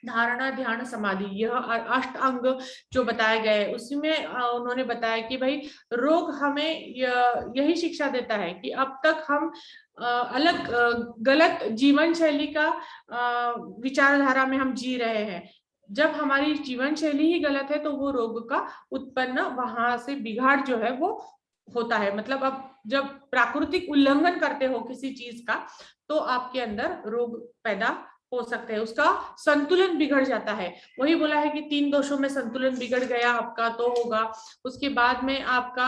धारणा ध्यान समाधि, यह 8 अंग जो बताए गए उसमें उन्होंने बताया कि भाई रोग हमें यही शिक्षा देता है कि अब तक हम अलग गलत जीवन शैली का विचारधारा में हम जी रहे हैं। जब हमारी जीवन शैली ही गलत है तो वो रोग का उत्पन्न वहां से बिगाड़ जो है वो होता है। मतलब अब जब प्राकृतिक उल्लंघन करते हो किसी चीज का तो आपके अंदर रोग पैदा हो सकते हैं, उसका संतुलन बिगड़ जाता है। वही बोला है कि 3 दोषों में संतुलन बिगड़ गया आपका तो होगा। उसके बाद में आपका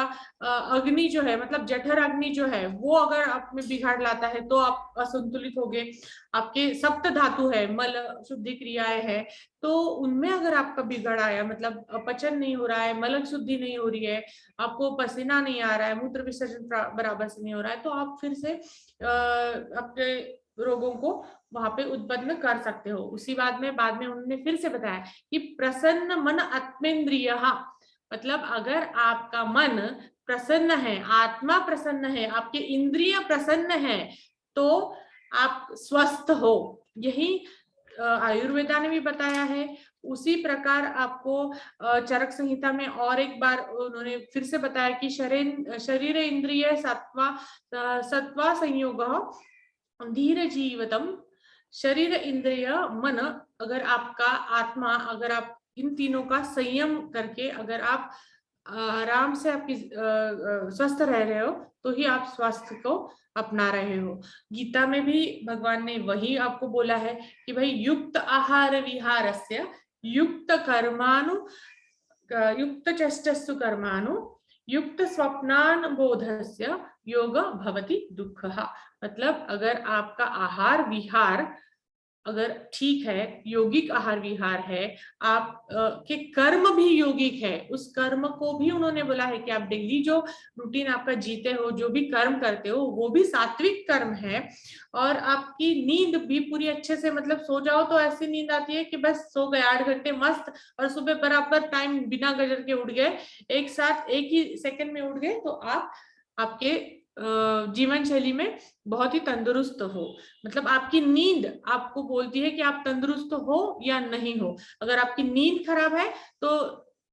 अग्नि जो है, मतलब जठर अग्नि जो है वो अगर आप में बिगाड़ लाता है तो आप असंतुलित हो गए। आपके सप्त धातु है, मल शुद्धि क्रियाएं है, तो उनमें अगर आपका बिगड़ आया, मतलब अपचन नहीं हो रहा है, मल शुद्धि नहीं हो रही है, आपको पसीना नहीं आ रहा है, मूत्र विसर्जन बराबर से नहीं हो रहा है, तो आप फिर से अपने रोगों को वहां पे उत्पन्न कर सकते हो। उसी बाद में उन्होंने फिर से बताया कि प्रसन्न मन आत्मेंद्रिय, मतलब अगर आपका मन प्रसन्न है, आत्मा प्रसन्न है, आपके इंद्रिय प्रसन्न है तो आप स्वस्थ हो। यही आयुर्वेदा ने भी बताया है। उसी प्रकार आपको चरक संहिता में और एक बार उन्होंने फिर से बताया कि शरीर इंद्रिय सत्वा संयोग धीर जीवतम, शरीर इंद्रिय मन, अगर आपका आत्मा, अगर आप इन तीनों का संयम करके अगर आप आराम से आपकी स्वस्थ रह रहे हो तो ही आप स्वास्थ्य को अपना रहे हो। गीता में भी भगवान ने वही आपको बोला है कि भाई युक्त आहार विहारस्य युक्त कर्मानु युक्त चेष्टस्सु कर्मानु युक्त स्वप्नान बोधस्य योग भवति दुःखः। मतलब अगर आपका आहार विहार अगर ठीक है, योगिक आहार विहार है, आप के कर्म भी योगिक है, उस कर्म को भी उन्होंने बोला है कि आप डेली जो रूटीन आपका जीते हो, जो भी कर्म करते हो वो भी सात्विक कर्म है, और आपकी नींद भी पूरी अच्छे से, मतलब सो जाओ तो ऐसी नींद आती है कि बस सो गए 8 घंटे मस्त, और सुबह बराबर टाइम बिना गजर के उठ गए, एक साथ एक ही सेकंड में उठ गए, तो आप आपके जीवन शैली में बहुत ही तंदुरुस्त हो। मतलब आपकी नींद आपको बोलती है कि आप तंदुरुस्त हो या नहीं हो। अगर आपकी नींद खराब है तो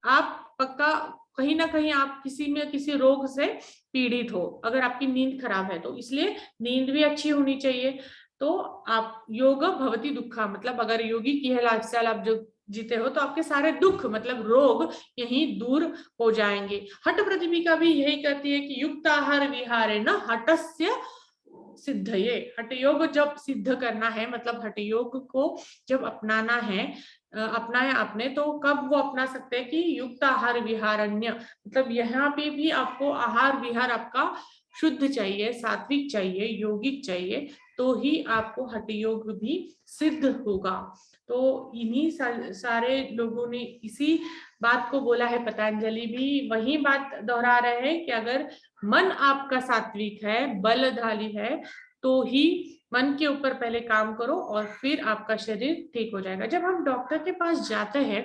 आप पक्का कहीं ना कहीं आप किसी रोग से पीड़ित हो, अगर आपकी नींद खराब है तो। इसलिए नींद भी अच्छी होनी चाहिए। तो आप योग भवति दुःखा, मतलब अगर योगी की है लाइफस्टाइल आप जो जीते हो तो आपके सारे दुख, मतलब रोग यहीं दूर हो जाएंगे। हठ प्रतिपिका भी यही कहती है कि युक्त आहार विहारे न हटस्य सिद्धये। हठ योग जब सिद्ध करना है, मतलब हठ योग को जब अपनाना है, अपनाया आपने, तो कब वो अपना सकते हैं कि युक्त आहार विहारण्य, मतलब यहाँ पे भी आपको आहार विहार आपका शुद्ध चाहिए, सात्विक चाहिए, यौगिक चाहिए, तो ही आपको हठ योग भी सिद्ध होगा। तो इन्हीं सारे लोगों ने इसी बात को बोला है। पतंजलि भी वही बात दोहरा रहे हैं कि अगर मन आपका सात्विक है, बलशाली है, तो ही मन के ऊपर पहले काम करो और फिर आपका शरीर ठीक हो जाएगा। जब हम डॉक्टर के पास जाते हैं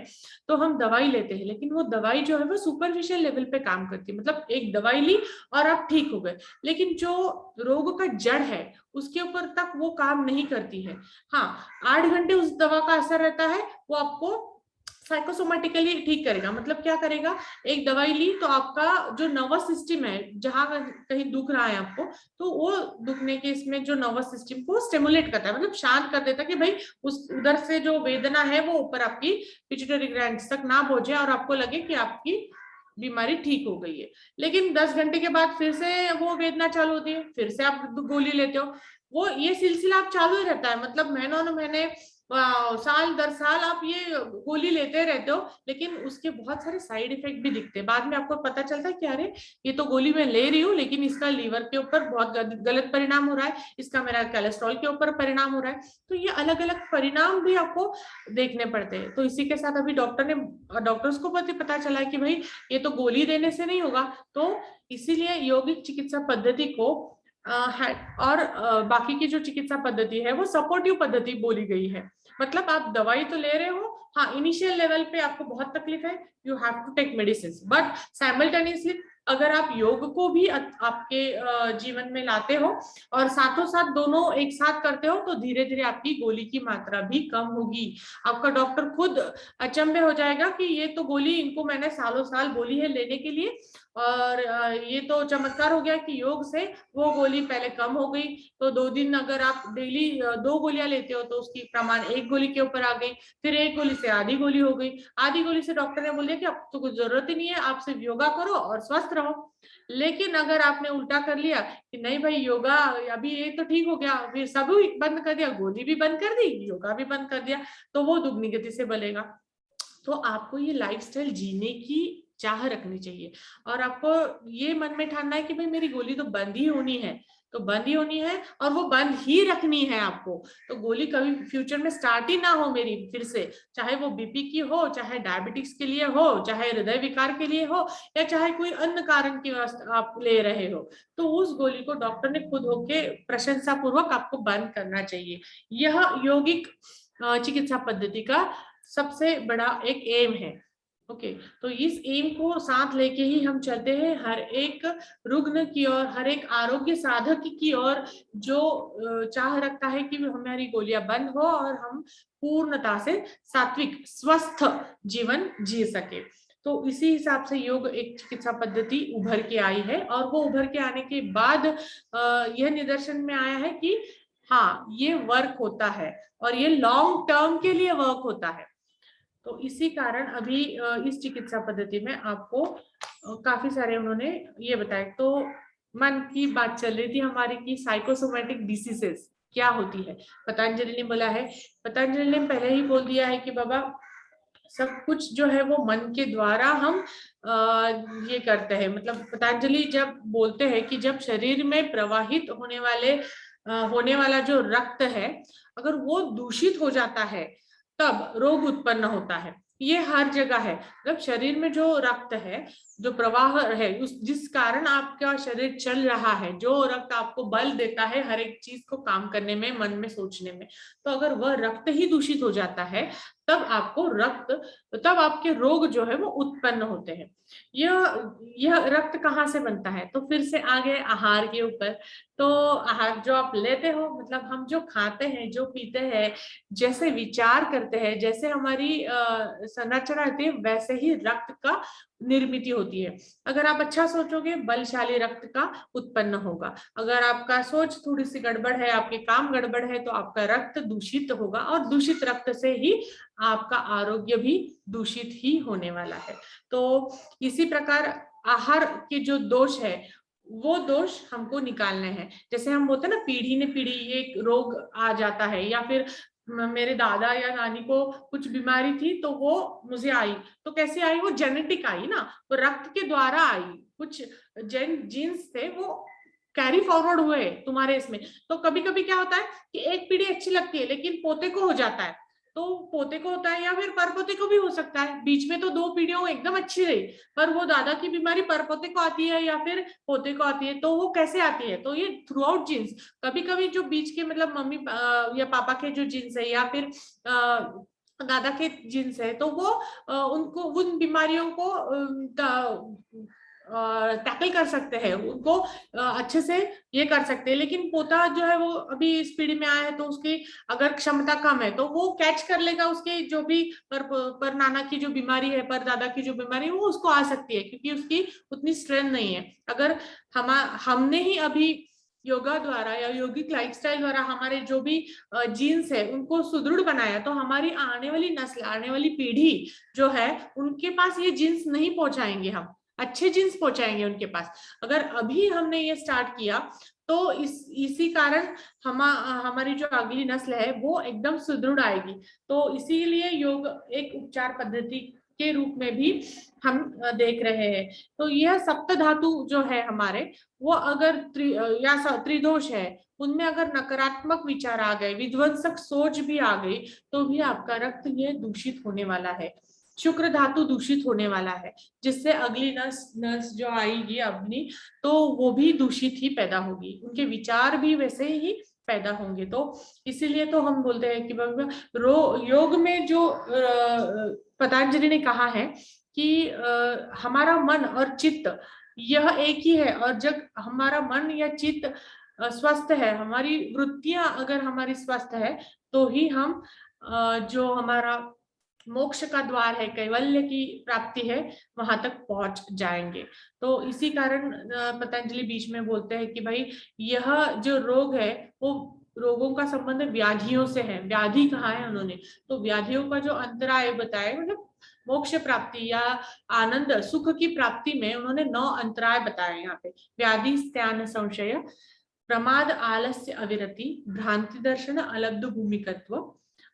तो हम दवाई लेते हैं, लेकिन वो दवाई जो है वो सुपरफिशियल लेवल पे काम करती है, मतलब एक दवाई ली और आप ठीक हो गए, लेकिन जो रोग का जड़ है उसके ऊपर तक वो काम नहीं करती है। हाँ, 8 घंटे उस दवा का असर रहता है, वो आपको साइकोसोमेटिकली ठीक करेगा। मतलब क्या करेगा, एक दवाई ली तो आपका जो नर्वस सिस्टम है, जहां कहीं दुख रहा है आपको, तो वो दुखने के इसमें जो नर्वस सिस्टम को स्टिमुलेट करता है, मतलब शांत कर देता है कि भाई उस उधर से जो वेदना है वो ऊपर आपकी पिट्यूटरी ग्लैंड्स तक ना पहुंचे और आपको लगे कि आपकी बीमारी ठीक हो गई है। लेकिन 10 घंटे के बाद फिर से वो वेदना चालू होती है, फिर से आप गोली लेते हो, वो ये सिलसिला आप चालू ही रहता है। मतलब महीनों न महीने, साल दर साल आप ये गोली लेते रहते हो, लेकिन उसके बहुत सारे साइड इफेक्ट भी दिखते हैं। बाद में आपको पता चलता है कि अरे ये तो गोली मैं ले रही हूँ, लेकिन इसका लीवर के ऊपर बहुत गलत परिणाम हो रहा है, इसका मेरा कोलेस्ट्रॉल के ऊपर परिणाम हो रहा है। तो ये अलग अलग परिणाम भी आपको देखने पड़ते हैं। तो इसी के साथ अभी डॉक्टर्स को पता चला है कि भाई ये तो गोली देने से नहीं होगा, तो इसीलिए यौगिक चिकित्सा पद्धति को और बाकी की जो चिकित्सा पद्धति है वो सपोर्टिव पद्धति बोली गई है। मतलब आप दवाई तो ले रहे हो, हाँ इनिशियल लेवल पे आपको बहुत तकलीफ है, you have to take medicine, but simultaneously अगर आप योग को भी आपके जीवन में लाते हो और साथों साथ दोनों एक साथ करते हो, तो धीरे धीरे आपकी गोली की मात्रा भी कम होगी। आपका डॉक्टर खुद अचंभे हो जाएगा कि ये तो गोली इनको मैंने सालों साल बोली है लेने के लिए, और ये तो चमत्कार हो गया कि योग से वो गोली पहले कम हो गई। तो 2 दिन अगर आप डेली 2 गोलियां लेते हो तो उसकी प्रमाण 1 गोली के ऊपर आ गई, फिर 1 गोली से आधी गोली हो गई, आधी गोली से डॉक्टर ने बोल दिया कि अब तो कुछ जरूरत ही नहीं है, आप सिर्फ योगा करो और स्वस्थ रहो। लेकिन अगर आपने उल्टा कर लिया कि नहीं भाई योगा अभी ये तो ठीक हो गया, फिर सब बंद कर दिया, गोली भी बंद कर दी, योगा भी बंद कर दिया, तो वो दुगनी गति से बलेगा। तो आपको ये लाइफस्टाइल जीने की चाह रखनी चाहिए और आपको ये मन में ठानना है कि भाई मेरी गोली तो बंद ही होनी है, तो बंद ही होनी है और वो बंद ही रखनी है आपको। तो गोली कभी फ्यूचर में स्टार्ट ही ना हो मेरी फिर से, चाहे वो बीपी की हो, चाहे डायबिटिक्स के लिए हो, चाहे हृदय विकार के लिए हो, या चाहे कोई अन्य कारण की आप ले रहे हो, तो उस गोली को डॉक्टर ने खुद होके प्रशंसा पूर्वक आपको बंद करना चाहिए। यह यौगिक चिकित्सा पद्धति का सबसे बड़ा एक एम है। ओके, तो इस एम को साथ लेके ही हम चलते हैं हर एक रुग्ण की और हर एक आरोग्य साधक की ओर जो चाह रखता है कि हमारी गोलियां बंद हो और हम पूर्णता से सात्विक स्वस्थ जीवन जी सके। तो इसी हिसाब से योग एक चिकित्सा पद्धति उभर के आई है और वो उभर के आने के बाद यह निदर्शन में आया है कि हाँ ये वर्क होता है और ये लॉन्ग टर्म के लिए वर्क होता है। तो इसी कारण अभी इस चिकित्सा पद्धति में आपको काफी सारे उन्होंने ये बताया। तो मन की बात चल रही थी हमारी कि साइकोसोमेटिक डिसीजेस क्या होती है, पतंजलि ने बोला है, पतंजलि ने पहले ही बोल दिया है कि बाबा सब कुछ जो है वो मन के द्वारा हम ये करते हैं। मतलब पतंजलि जब बोलते हैं कि जब शरीर में प्रवाहित होने वाला जो रक्त है अगर वो दूषित हो जाता है तब रोग उत्पन्न होता है। ये हर जगह है, मतलब शरीर में जो रक्त है, जो प्रवाह है, जिस कारण आपका शरीर चल रहा है, जो रक्त आपको बल देता है हर एक चीज को काम करने में, मन में सोचने में, तो अगर वह रक्त ही दूषित हो जाता है तब आपके रोग जो है वो उत्पन्न होते हैं। यह रक्त कहाँ से बनता है, तो फिर से आ गए आहार के ऊपर। तो आहार जो आप लेते हो, मतलब हम जो खाते हैं, जो पीते हैं, जैसे विचार करते हैं, जैसे हमारी संरचना रहती है, वैसे ही रक्त का निर्मित होती है। अगर आप अच्छा सोचोगे बलशाली रक्त का उत्पन्न होगा, अगर आपका सोच थोड़ी सी गड़बड़ है, आपके काम गड़बड़ है, तो आपका रक्त दूषित होगा और दूषित रक्त से ही आपका आरोग्य भी दूषित ही होने वाला है। तो इसी प्रकार आहार के जो दोष है वो दोष हमको निकालने हैं। जैसे हम बोलते हैं ना, पीढ़ी ने पीढ़ी एक रोग आ जाता है, या फिर मेरे दादा या नानी को कुछ बीमारी थी तो वो मुझे आई, तो कैसे आई, वो जेनेटिक आई ना, वो रक्त के द्वारा आई, कुछ जीन्स थे वो कैरी फॉरवर्ड हुए तुम्हारे इसमें। तो कभी कभी क्या होता है कि एक पीढ़ी अच्छी लगती है लेकिन पोते को हो जाता है, तो पोते को होता है या फिर परपोते को भी हो सकता है, बीच में तो 2 पीढ़ियों एकदम अच्छी रही, पर वो दादा की बीमारी परपोते को आती है या फिर पोते को आती है, तो वो कैसे आती है, तो ये थ्रू आउट जीन्स, कभी कभी जो बीच के मतलब मम्मी या पापा के जो जीन्स है या फिर दादा के जीन्स है, तो वो उनको उन बीमारियों को टैकल कर सकते हैं, उनको अच्छे से ये कर सकते हैं। लेकिन पोता जो है वो अभी इस पीढ़ी में आया है तो उसकी अगर क्षमता कम है तो वो कैच कर लेगा, उसके जो भी पर नाना की जो बीमारी है, पर दादा की जो बीमारी है वो उसको आ सकती है, क्योंकि उसकी उतनी स्ट्रेंथ नहीं है। अगर हमने ही अभी योगा द्वारा या योगिक लाइफस्टाइल द्वारा हमारे जो भी जीन्स है उनको सुदृढ़ बनाया, तो हमारी आने वाली नस्ल, आने वाली पीढ़ी जो है उनके पास ये जीन्स नहीं पहुंचाएंगे, हम अच्छे जीन्स पहुंचाएंगे उनके पास। अगर अभी हमने ये स्टार्ट किया तो इसी कारण हमारी जो अगली नस्ल है वो एकदम सुदृढ़ आएगी। तो इसीलिए योग एक उपचार पद्धति के रूप में भी हम देख रहे हैं। तो यह सप्त धातु जो है हमारे, वो अगर त्रिदोष है, उनमें अगर नकारात्मक विचार आ गए, विध्वंसक सोच भी आ गई, तो भी आपका रक्त ये दूषित होने वाला है, शुक्र धातु दूषित होने वाला है, जिससे अगली नस जो आएगी अपनी, तो वो भी दूषित ही पैदा होगी, उनके विचार भी वैसे ही पैदा होंगे। तो इसीलिए तो हम बोलते हैं कि योग में जो पतंजलि ने कहा है कि हमारा मन और चित्त यह एक ही है, और जब हमारा मन या चित्त स्वस्थ है, हमारी वृत्तियां अगर हमारी स्वस्थ है, तो ही हम जो हमारा मोक्ष का द्वार है, कैवल्य की प्राप्ति है, वहां तक पहुंच जाएंगे। तो इसी कारण पतंजलि बीच में बोलते हैं कि भाई यह जो रोग है वो रोगों का संबंध व्याधियों से है। व्याधि कहा है उन्होंने, तो व्याधियों का जो अंतराय बताए, मतलब मोक्ष प्राप्ति या आनंद सुख की प्राप्ति में उन्होंने 9 अंतराय बताए यहाँ पे। व्याधि, स्त्यान, संशय, प्रमाद, आलस्य, अविरति, भ्रांति दर्शन, अलब्ध भूमिकत्व,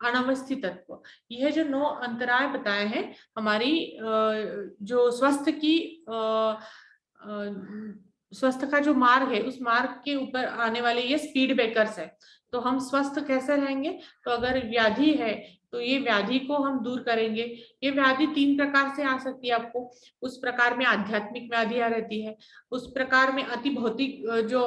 अनवस्थितत्व, यह जो 9 अंतराय बताए हैं हमारी जो स्वस्थ का जो मार्ग है, उस मार्ग के ऊपर आने वाले ये स्पीड ब्रेकर्स है। तो हम स्वस्थ कैसे रहेंगे? तो अगर व्याधि है तो ये व्याधि को हम दूर करेंगे। ये व्याधि 3 प्रकार से आ सकती है आपको। उस प्रकार में आध्यात्मिक व्याधियां रहती है, उस प्रकार में अति भौतिक जो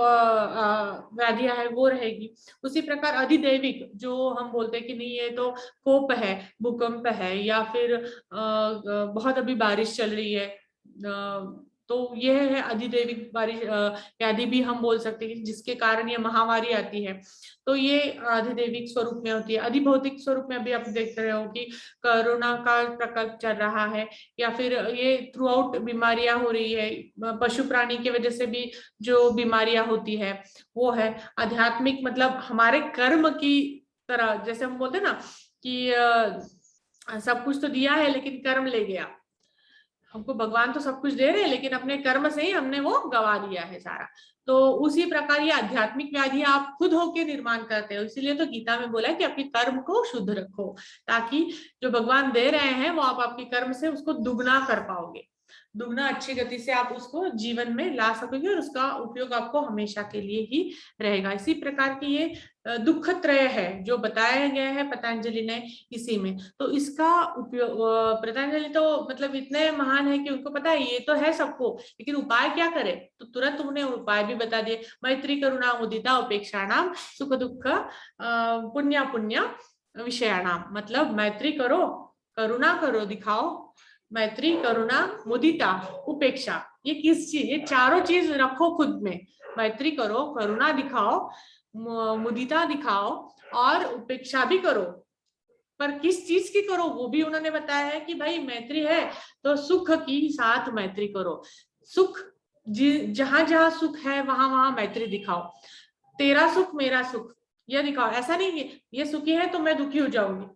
व्याधियां है वो रहेगी, उसी प्रकार अधिदैविक जो हम बोलते हैं कि नहीं ये तो कोप है, भूकंप है, या फिर बहुत अभी बारिश चल रही है, तो यह है अधिदैविक बारिश व्याधि भी हम बोल सकते हैं, जिसके कारण ये महामारी आती है। तो ये अधिदैविक स्वरूप में होती है। अधिभौतिक स्वरूप में अभी आप देख रहे हो कि कोरोना का प्रकोप चल रहा है, या फिर ये थ्रू आउट बीमारियां हो रही है, पशु प्राणी की वजह से भी जो बीमारियां होती है वो है। आध्यात्मिक मतलब हमारे कर्म की तरह, जैसे हम बोलते हैं ना कि सब कुछ तो दिया है लेकिन कर्म ले गया। हमको भगवान तो सब कुछ दे रहे हैं लेकिन अपने कर्म से ही हमने वो गवा दिया है सारा। तो उसी प्रकार ये आध्यात्मिक व्याधि आप खुद होके निर्माण करते हो। इसीलिए तो गीता में बोला है कि अपने कर्म को शुद्ध रखो, ताकि जो भगवान दे रहे हैं वो आप आपके कर्म से उसको दुगना कर पाओगे, दुगना अच्छी गति से आप उसको जीवन में ला सकोगे, और उसका उपयोग आपको हमेशा के लिए ही रहेगा। इसी प्रकार की ये दुख त्रय है जो बताया गया है पतंजलि ने इसी में। तो इसका उपयोग पतंजलि तो मतलब इतने महान है कि उनको पता है ये तो है सबको, लेकिन उपाय क्या करे, तो तुरंत उन्हें उपाय भी बता दिए। मैत्री, करुणा, मुदिता, उपेक्षाणाम, सुख दुख, पुण्य पुण्य विषयाणाम। मतलब मैत्री करो, करुणा करो, दिखाओ, मैत्री, करुणा, मुदिता, उपेक्षा, ये किस चीज, ये चारों चीज रखो खुद में। मैत्री करो, करुणा दिखाओ, मुदिता दिखाओ, और उपेक्षा भी करो। पर किस चीज की करो वो भी उन्होंने बताया है कि भाई मैत्री है तो सुख की साथ मैत्री करो। सुख जहां जहां सुख है वहां वहां मैत्री दिखाओ। तेरा सुख मेरा सुख यह दिखाओ। ऐसा नहीं है ये सुखी है तो मैं दुखी हो जाऊंगी।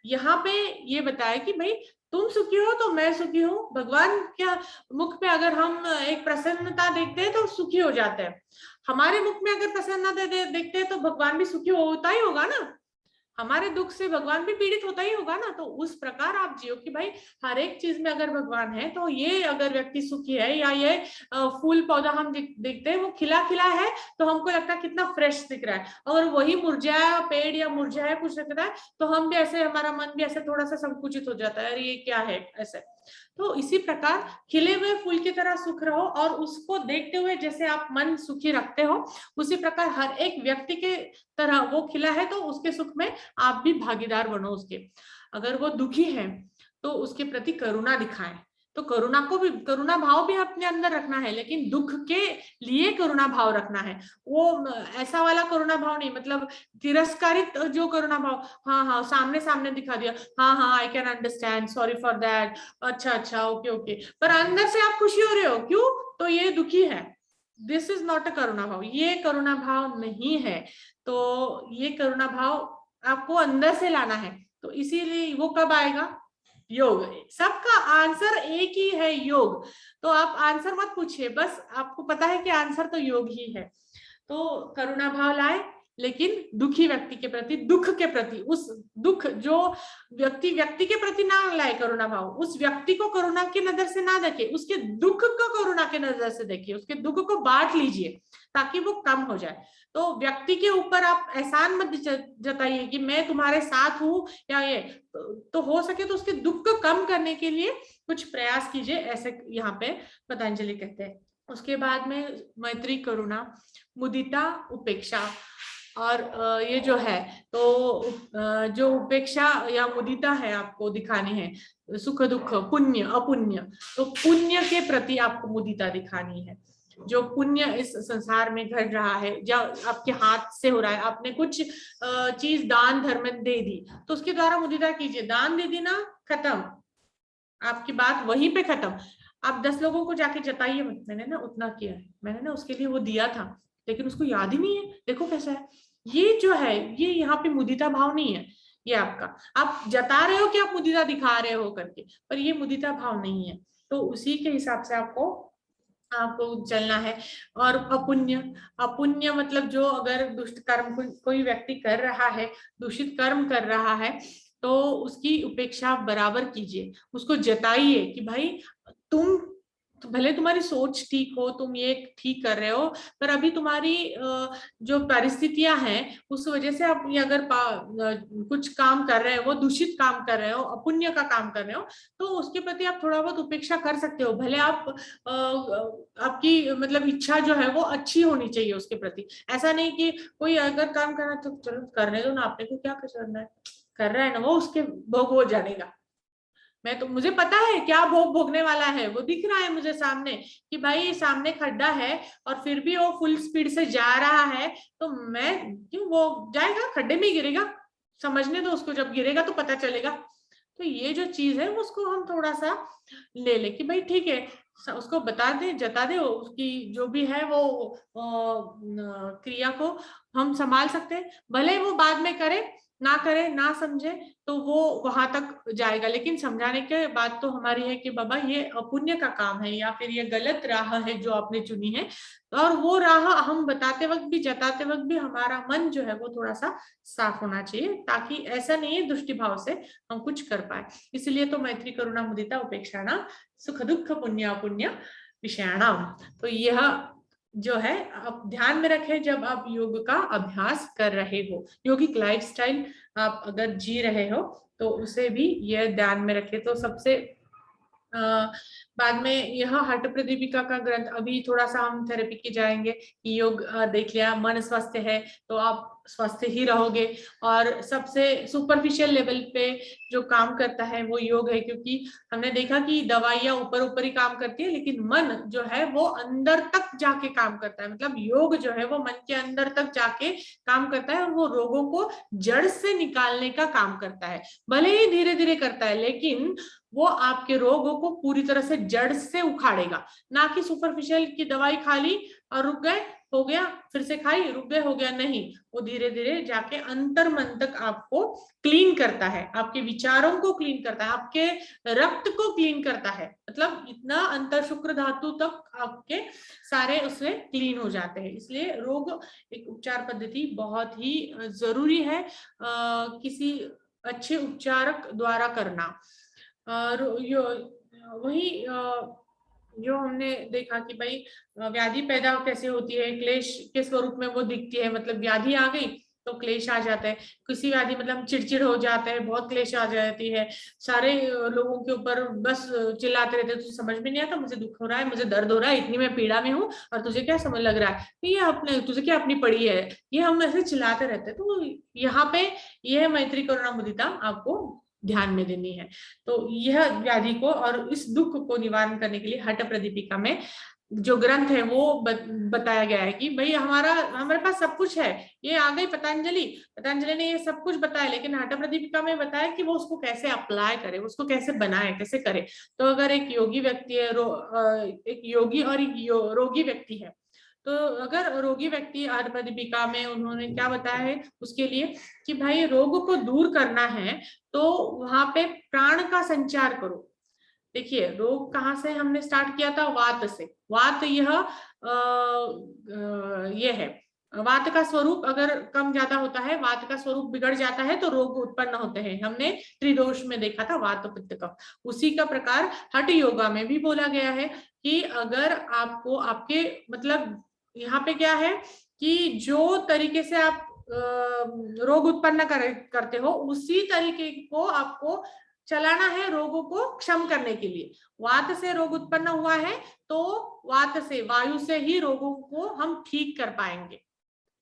यहाँ पे ये बताया कि भाई तुम सुखी हो तो मैं सुखी हूँ। भगवान क्या मुख पे अगर हम एक प्रसन्नता देखते हैं तो सुखी हो जाते हैं। हमारे मुख में अगर प्रसन्नता देखते हैं तो भगवान भी सुखी होता ही होगा ना। हमारे दुख से भगवान भी पीड़ित होता ही होगा ना। तो उस प्रकार आप जियो कि भाई हर एक चीज में अगर भगवान है तो ये अगर व्यक्ति सुखी है, या ये फूल पौधा हम देखते हैं वो खिला खिला है तो हमको लगता है कितना फ्रेश दिख रहा है, अगर वही मुरझाया पेड़ या मुरझाया कुछ लगता है तो हम भी ऐसे, हमारा मन भी ऐसे थोड़ा सा संकुचित हो जाता है, अरे ये क्या है ऐसे। तो इसी प्रकार खिले हुए फूल की तरह सुख रहो, और उसको देखते हुए जैसे आप मन सुखी रखते हो उसी प्रकार हर एक व्यक्ति के तरह वो खिला है तो उसके सुख में आप भी भागीदार बनो उसके। अगर वो दुखी है तो उसके प्रति करुणा दिखाएं। तो करुणा को भी, करुणा भाव भी अपने अंदर रखना है, लेकिन दुख के लिए करुणा भाव रखना है। वो ऐसा वाला करुणा भाव नहीं, मतलब तिरस्कारित जो करुणा भाव, हाँ हाँ सामने सामने दिखा दिया, हाँ हाँ I can understand, sorry for that, अच्छा अच्छा ओके ओके, पर अंदर से आप खुशी हो रहे हो, क्यों? तो ये दुखी है। दिस इज नॉट अ करुणा भाव, ये करुणा भाव नहीं है। तो ये करुणा भाव आपको अंदर से लाना है। तो इसीलिए वो कब आएगा? योग। सबका आंसर एक ही है, योग। तो आप आंसर मत पूछिए, बस आपको पता है कि आंसर तो योग ही है। तो करुणा भाव लाए, लेकिन दुखी व्यक्ति के प्रति, दुख के प्रति, उस दुख जो व्यक्ति के प्रति ना लाए करुणा भाव, उस व्यक्ति को करुणा की नजर से ना देखे, उसके दुख को करुणा की नजर से देखिए, उसके दुख को बांट लीजिए ताकि वो कम हो जाए। तो व्यक्ति के ऊपर आप एहसान मत जताइए कि मैं तुम्हारे साथ हूं या ये, तो हो सके तो उसके दुख को कम करने के लिए कुछ प्रयास कीजिए, ऐसे यहाँ पे पतंजलि कहते हैं। उसके बाद में मैत्री, करुणा, मुदिता, उपेक्षा। और ये जो है तो जो उपेक्षा या मुदिता है आपको दिखानी है, सुख दुख, पुण्य अपुण्य, तो पुण्य के प्रति आपको मुदिता दिखानी है। जो पुण्य इस संसार में घट रहा है, जो आपके हाथ से हो रहा है, आपने कुछ चीज दान धर्म दे दी, तो उसके द्वारा मुदिता कीजिए। दान दे दी ना, खत्म, आपकी बात वहीं पे खत्म। आप 10 लोगों को जाके जताइए, मैंने ना उतना किया है, मैंने ना उसके लिए वो दिया था, लेकिन उसको याद ही नहीं है, देखो कैसा है। ये जो है, ये यहाँ पे मुदिता भाव नहीं है। ये आपका, आप जता रहे हो कि आप मुदिता दिखा रहे हो करके, पर ये मुदिता भाव नहीं है। तो उसी के हिसाब से आपको चलना है। और अपुण्य, अपुण्य मतलब जो अगर दुष्ट कर्म कोई व्यक्ति कर रहा है, दूषित कर्म कर रहा है, तो उसकी उपेक्षा बराबर कीजिए, उसको जताइए कि भाई तुम, तो भले तुम्हारी सोच ठीक हो, तुम ये ठीक कर रहे हो, पर अभी तुम्हारी जो परिस्थितियां हैं उस वजह से आप ये अगर कुछ काम कर रहे हो, वो दूषित काम कर रहे हो, अपुण्य का काम कर रहे हो, तो उसके प्रति आप थोड़ा बहुत उपेक्षा कर सकते हो। भले आप आपकी मतलब इच्छा जो है वो अच्छी होनी चाहिए उसके प्रति। ऐसा नहीं कि कोई अगर काम करना तो चलो करने दो ना, आपने को क्या करना है, कर रहा है ना वो, उसके भोग वो जानेगा। मैं तो, मुझे पता है क्या भोग भोगने वाला है, वो दिख रहा है मुझे सामने कि भाई सामने खड्डा है और फिर भी वो फुल स्पीड से जा रहा है, तो मैं क्यों, वो जाएगा खड्डे में ही गिरेगा, समझने दो उसको, जब गिरेगा तो पता चलेगा। तो ये जो चीज है उसको हम थोड़ा सा ले ले कि भाई ठीक है, उसको बता दे, जता दे, उसकी जो भी है वो क्रिया को हम संभाल सकते हैं। भले वो बाद में करे ना करे, ना समझे, तो वो वहां तक जाएगा, लेकिन समझाने के बाद तो हमारी है कि बाबा ये अपुण्य का काम है, या फिर ये गलत राह है जो आपने चुनी है। और वो राह हम बताते वक्त भी, जताते वक्त भी हमारा मन जो है वो थोड़ा सा साफ होना चाहिए, ताकि ऐसा नहीं है दृष्टि भाव से हम कुछ कर पाए। इसलिए तो मैत्री, करुणा, मुदिता, उपेक्षाणाम, सुख दुख, पुण्य अपुण्य विषयाणाम। तो यह जो है आप ध्यान में रखें जब आप योग का अभ्यास कर रहे हो, योगिक लाइफस्टाइल आप अगर जी रहे हो, तो उसे भी यह ध्यान में रखें। तो सबसे बाद में यह हठ प्रदीपिका का ग्रंथ, अभी थोड़ा सा हम थेरेपी की जाएंगे कि योग देख लिया, मन स्वस्थ है तो आप स्वस्थ ही रहोगे। और सबसे सुपरफिशियल लेवल पे जो काम करता है वो योग है, क्योंकि हमने देखा कि दवाइयां ऊपर ऊपर ही काम करती है, लेकिन मन जो है वो अंदर तक जाके काम करता है। मतलब योग जो है वो मन के अंदर तक जाके काम करता है, और वो रोगों को जड़ से निकालने का काम करता है। भले ही धीरे धीरे करता है, लेकिन वो आपके रोगों को पूरी तरह से जड़ से उखाड़ेगा। ना कि सुपरफिशियल की दवाई खा ली और रुक गए, हो गया, फिर से खाई, रुक गए, हो गया, नहीं, वो धीरे धीरे जाके अंतर मन तक आपको क्लीन करता है, आपके विचारों को क्लीन करता है, आपके रक्त को क्लीन करता है। मतलब इतना अंतर शुक्र धातु तक आपके सारे उसमें क्लीन हो जाते हैं। इसलिए रोग एक उपचार पद्धति बहुत ही जरूरी है किसी अच्छे उपचारक द्वारा करना। वही जो हमने देखा कि भाई व्याधि पैदा कैसे होती है, क्लेश के स्वरूप में वो दिखती है। मतलब व्याधि आ गई तो क्लेश आ जाता है, किसी व्याधि मतलब चिड़चिड़ हो जाता है, बहुत क्लेश आ जाती है, सारे लोगों के ऊपर बस चिल्लाते रहते हैं, तुझे समझ में नहीं आता, मुझे दुख हो रहा है, मुझे दर्द हो रहा है, इतनी मैं पीड़ा में हूँ और तुझे क्या समझ लग रहा है, ये अपने तुझे क्या अपनी पड़ी है, ये हम ऐसे चिल्लाते रहते हैं। तो यहाँ पे यह मैत्री, करुणा, मुदिता आपको ध्यान में देनी है। तो यह व्याधि को और इस दुख को निवारण करने के लिए हठ प्रदीपिका में जो ग्रंथ है वो बताया गया है कि भाई हमारे पास सब कुछ है। ये आ गई पतंजलि ने ये सब कुछ बताया, लेकिन हठ प्रदीपिका में बताया कि वो उसको कैसे अप्लाई करे, उसको कैसे बनाए, कैसे करे। तो अगर एक योगी व्यक्ति है, एक योगी और एक रोगी व्यक्ति है, तो अगर रोगी व्यक्ति हठ प्रदीपिका में उन्होंने क्या बताया है उसके लिए कि भाई रोग को दूर करना है तो वहां पे प्राण का संचार करो। देखिए रोग कहाँ से हमने स्टार्ट किया था, वात से। वात ये है, वात का स्वरूप अगर कम ज्यादा होता है, वात का स्वरूप बिगड़ जाता है तो रोग उत्पन्न होते हैं। हमने त्रिदोष में देखा था वात पित्त कफ। उसी का प्रकार हठ योगा में भी बोला गया है कि अगर आपको आपके मतलब यहाँ पे क्या है कि जो तरीके से आप रोग उत्पन्न करते हो उसी तरीके को आपको चलाना है रोगों को क्षम करने के लिए। वात से रोग उत्पन्न हुआ है तो वात से, वायु से ही रोगों को हम ठीक कर पाएंगे।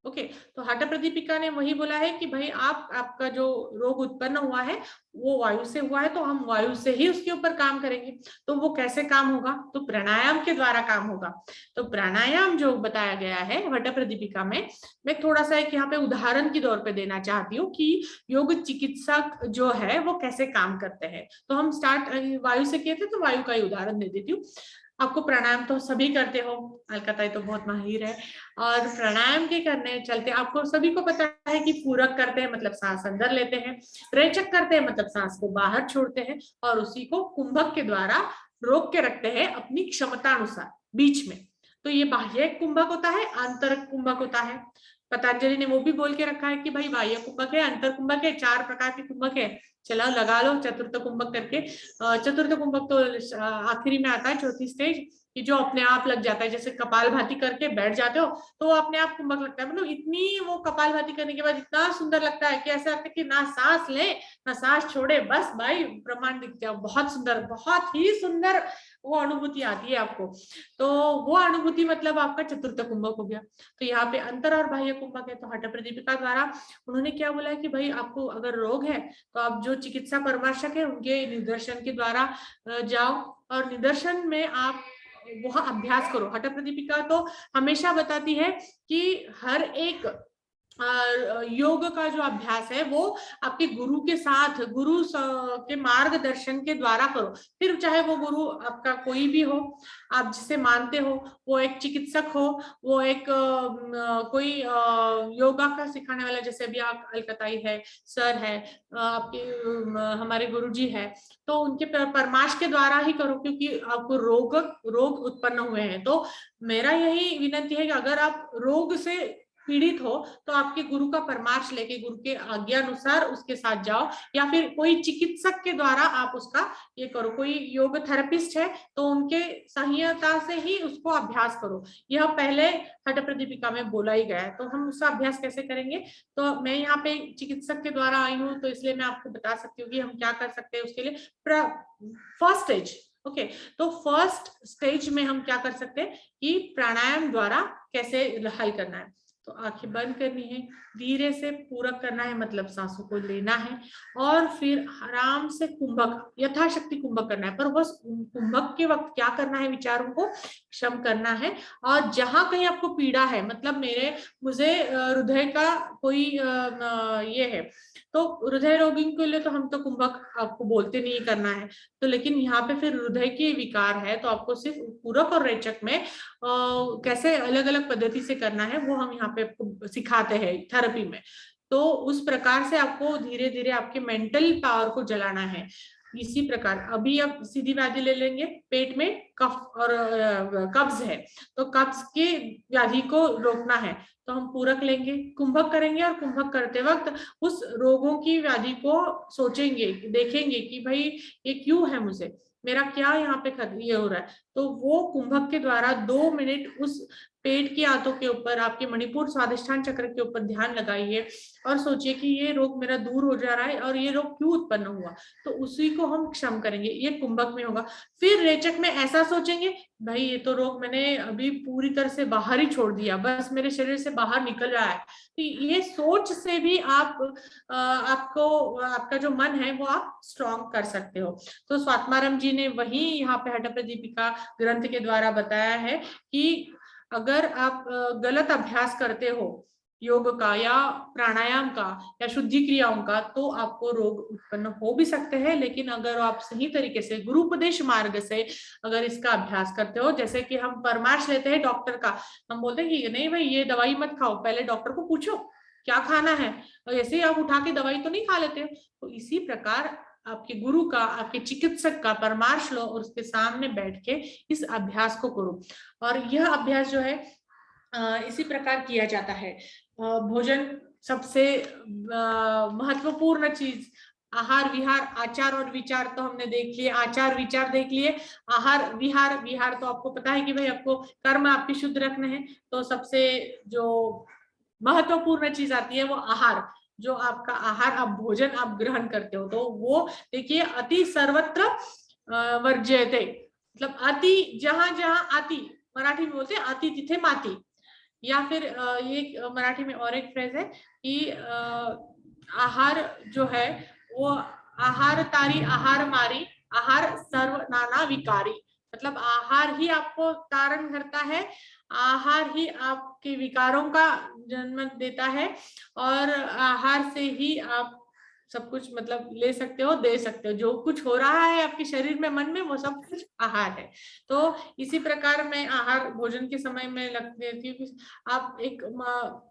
ओके, तो हठ प्रदीपिका ने वही बोला है कि भाई आपका जो रोग उत्पन्न हुआ है वो वायु से हुआ है, तो हम वायु से ही उसके ऊपर काम करेंगे। तो वो कैसे काम होगा, तो प्राणायाम के द्वारा काम होगा। तो प्राणायाम जो बताया गया है हठ प्रदीपिका में, मैं थोड़ा सा एक यहाँ पे उदाहरण के तौर पे देना चाहती हूँ कि योग चिकित्सक जो है वो कैसे काम करते हैं। तो हम स्टार्ट वायु से किए थे, तो वायु का ही उदाहरण दे देती हूँ आपको। प्राणायाम तो सभी करते हो, अलकाताई तो बहुत माहिर है। और प्राणायाम के करने चलते आपको सभी को पता है कि पूरक करते हैं मतलब सांस अंदर लेते हैं, रेचक करते हैं मतलब सांस को बाहर छोड़ते हैं, और उसी को कुंभक के द्वारा रोक के रखते हैं अपनी क्षमता अनुसार बीच में। तो ये बाह्य कुंभक होता है, आंतरिक कुंभक होता है। पतंजलि ने वो भी बोल के रखा है कि भाई बाह्य कुंभक है, अंतर कुंभक है, 4 प्रकार के कुंभक है। चलो लगा लो चतुर्थ कुंभक करके। चतुर्थ कुंभक तो आखिरी में आता है, चौथी स्टेज, कि जो अपने आप लग जाता है। जैसे कपालभाति करके बैठ जाते हो तो अपने आप कुंभक लगता है। मतलब इतनी वो कपालभाति करने के बाद इतना सुंदर लगता है कि ऐसा लगता है कि ना सांस ले ना सांस छोड़े, बस भाई ब्रह्मांड दिख जाओ। बहुत सुंदर, बहुत ही सुंदर वो अनुभूति आती है आपको। तो वो अनुभूति मतलब आपका चतुर्थ कुंभक हो गया। तो यहाँ पे अंतर और बाह्य कुंभक है। तो हठ प्रदीपिका द्वारा उन्होंने क्या बोला है कि भाई आपको अगर रोग है तो आप जो चिकित्सा परामर्शक है उनके निदर्शन के द्वारा जाओ, और निदर्शन में आप वह अभ्यास करो। हठ प्रदीपिका तो हमेशा बताती है कि हर एक योग का जो अभ्यास है वो आपके गुरु के साथ, गुरु के मार्गदर्शन के द्वारा करो। फिर चाहे वो गुरु आपका कोई भी हो, आप जिसे मानते हो, वो एक चिकित्सक हो, वो एक कोई योगा का सिखाने वाला, जैसे अभी आप अलकताई है, सर है, आपके हमारे गुरुजी है, तो उनके परामर्श के द्वारा ही करो, क्योंकि आपको रोग उत्पन्न हुए हैं। तो मेरा यही विनती है कि अगर आप रोग से पीड़ित हो तो आपके गुरु का परामर्श लेके, गुरु के आज्ञा अनुसार उसके साथ जाओ, या फिर कोई चिकित्सक के द्वारा आप उसका ये करो। कोई योग थेरेपिस्ट है तो उनके सहायता से ही उसको अभ्यास करो। यह पहले हठ प्रदीपिका में बोला ही गया है। तो हम उसका अभ्यास कैसे करेंगे, तो मैं यहाँ पे चिकित्सक के द्वारा आई हूँ तो इसलिए मैं आपको बता सकती हूँ कि हम क्या कर सकते हैं उसके लिए। फर्स्ट स्टेज, ओके, तो फर्स्ट स्टेज में हम क्या कर सकते हैं कि प्राणायाम द्वारा कैसे हल करना है। तो आंखें बंद करनी है, धीरे से पूरक करना है, मतलब सांसों को लेना है, और फिर आराम से कुंभक, यथाशक्ति कुंभक करना है। पर बस कुंभक के वक्त क्या करना है, विचारों को क्षम करना है। और जहां कहीं आपको पीड़ा है, मतलब मुझे हृदय का कोई ये है, तो हृदय रोगी के लिए तो हम तो कुंभक आपको बोलते नहीं करना है। तो लेकिन यहाँ पे फिर हृदय के विकार है तो आपको सिर्फ पूरक और रेचक में कैसे अलग अलग पद्धति से करना है वो हम यहाँ पे आपको सिखाते हैं थेरेपी में। तो उस प्रकार से आपको धीरे धीरे आपके मेंटल पावर को जलाना है। इसी प्रकार अभी अब सीधी व्याधि ले लेंगे, पेट में कफ और कब्ज है, तो कब्ज के व्याधि को रोकना है तो हम पूरक लेंगे, कुंभक करेंगे, और कुंभक करते वक्त उस रोगों की व्याधि को सोचेंगे, देखेंगे कि भाई ये क्यों है, मुझे मेरा क्या यहाँ पे ये हो रहा है। तो वो कुंभक के द्वारा 2 मिनट उस पेट की आंतों के ऊपर, आपके मणिपुर स्वादिष्ठान चक्र के ऊपर ध्यान लगाइए और सोचिए कि ये रोग मेरा दूर हो जा रहा है और ये रोग क्यों उत्पन्न हुआ, तो उसी को हम क्षम करेंगे। ये कुंभक में होगा। फिर रेचक में ऐसा सोचेंगे, भाई ये तो रोग मैंने अभी पूरी तरह से बाहर ही छोड़ दिया, बस मेरे शरीर से बाहर निकल रहा है। तो ये सोच से भी आपको आपका जो मन है वो आप स्ट्रॉन्ग कर सकते हो। तो स्वात्माराम जी ने वही यहाँ पे हठ प्रदीपिका ग्रंथ के द्वारा बताया है कि अगर आप गलत अभ्यास करते हो योग का या प्राणायाम का या शुद्धि क्रियाओं का, तो आपको रोग उत्पन्न हो भी सकते हैं। लेकिन अगर आप सही तरीके से गुरुपदेश मार्ग से अगर इसका अभ्यास करते हो, जैसे कि हम परामर्श लेते हैं डॉक्टर का, हम बोलते हैं कि नहीं भाई ये दवाई मत खाओ, पहले डॉक्टर को पूछो क्या खाना है, और ऐसे ही आप उठा के दवाई तो नहीं खा लेते हो। तो इसी प्रकार आपके गुरु का, आपके चिकित्सक का परामर्श लो और उसके सामने बैठ के इस अभ्यास को करो। और यह अभ्यास जो है इसी प्रकार किया जाता है। भोजन सबसे महत्वपूर्ण चीज, आहार विहार, आचार और विचार तो हमने देख लिए, आचार विचार देख लिए। आहार विहार, विहार तो आपको पता है कि भाई आपको कर्म आपके शुद्ध रखने हैं, तो सबसे जो महत्वपूर्ण चीज आती है वो आहार, जो आपका आहार, आप भोजन आप ग्रहण करते हो, तो वो देखिए अति सर्वत्र वर्ज्यते, मतलब अति जहां जहां, अति मराठी में बोलते हैं अति तिथे माती, या फिर ये मराठी में और एक फ्रेज है कि आहार जो है वो आहार तारी आहार मारी, आहार सर्व नाना विकारी, मतलब आहार ही आपको तारण करता है, आहार ही आपके विकारों का जन्म देता है, और आहार से ही आप सब कुछ मतलब ले सकते हो, दे सकते हो। जो कुछ हो रहा है आपके शरीर में, मन में, वो सब कुछ आहार है। तो इसी प्रकार मैं आहार भोजन के समय में देती हूँ। आप एक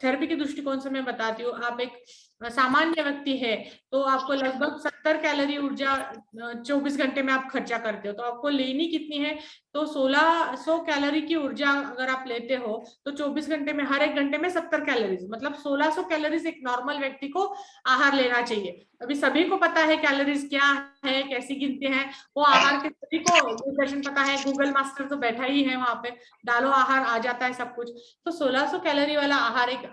थेरेपी के दृष्टिकोण से मैं बताती हूँ, आप एक सामान्य व्यक्ति है तो आपको लगभग 70 कैलोरी ऊर्जा 24 घंटे में आप खर्चा करते हो, तो आपको लेनी कितनी है, तो 1600 कैलोरी की ऊर्जा अगर आप लेते हो तो 24 घंटे में हर एक घंटे में 70 कैलोरीज, मतलब 1600 कैलोरीज एक नॉर्मल व्यक्ति को आहार लेना चाहिए। अभी सभी को पता है कैलोरीज क्या है, कैसी गिनते हैं वो आहार के, सभी को दूरदर्शन पता है, गूगल मास्टर तो बैठा ही है वहां पे, डालो आहार आ जाता है सब कुछ। तो 1600 कैलोरी वाला आहार एक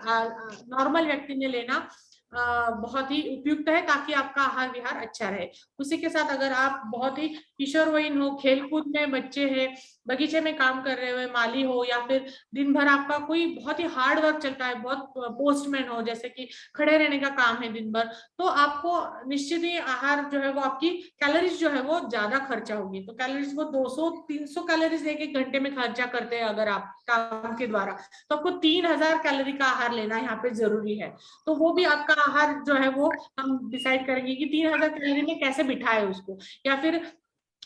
नॉर्मल व्यक्ति ने लेना बहुत ही उपयुक्त है, ताकि आपका आहार विहार अच्छा रहे। उसी के साथ अगर आप बहुत ही किशोरवयीन हो, खेलकूद में बच्चे हैं, बगीचे में काम कर रहे हुए माली हो, या फिर दिन भर आपका कोई बहुत ही हार्ड वर्क चलता है, बहुत पोस्टमैन हो, जैसे कि खड़े रहने का काम है दिन भर, तो आपको निश्चित ही आहार जो है वो आपकी कैलोरीज जो है वो ज्यादा खर्चा होगी। तो कैलोरीज वो 200-300 कैलोरीज एक घंटे में खर्चा करते हैं अगर आप काम के द्वारा, तो आपको 3000 कैलोरी का आहार लेना यहाँ पे जरूरी है। तो वो भी आपका आहार जो है वो हम डिसाइड करेंगे कि 3000 कैलोरी में कैसे बिठाए उसको। या फिर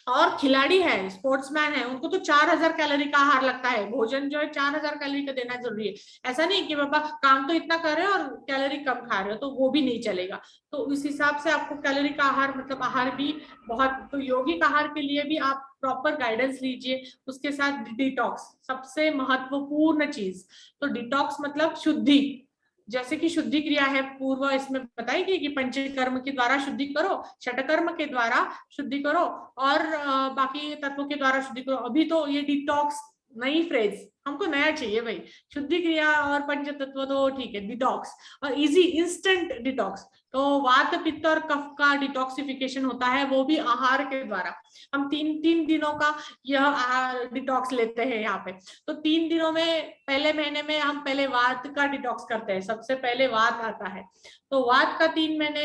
और खिलाड़ी है, स्पोर्ट्समैन है, उनको तो 4000 कैलोरी का आहार लगता है, भोजन जो है 4000 कैलोरी का देना जरूरी है। ऐसा नहीं कि बाबा काम तो इतना कर रहे हो और कैलोरी कम खा रहे हो, तो वो भी नहीं चलेगा। तो उस हिसाब से आपको कैलोरी का आहार, मतलब आहार भी बहुत, तो यौगिक आहार के लिए भी आप प्रॉपर गाइडेंस लीजिए। उसके साथ डिटॉक्स सबसे महत्वपूर्ण चीज, तो डिटॉक्स मतलब शुद्धि, जैसे कि शुद्धि क्रिया है पूर्व इसमें बताई गई कि पंचकर्म के द्वारा शुद्धि करो, षटकर्म के द्वारा शुद्धि करो, और बाकी तत्वों के द्वारा शुद्धि करो। अभी तो ये डिटॉक्स नई फ्रेज हमको नया चाहिए भाई, शुद्धि क्रिया और पंच तत्व तो ठीक है, डिटॉक्स और इजी इंस्टेंट डिटॉक्स। तो वात पित्त और कफ का डिटॉक्सिफिकेशन होता है, वो भी आहार के द्वारा। हम 3 दिनों का यह डिटॉक्स लेते हैं यहाँ पे। तो 3 दिनों में, पहले महीने में हम पहले वात का डिटॉक्स करते हैं, सबसे पहले वात आता है। तो वात का 3 महीने,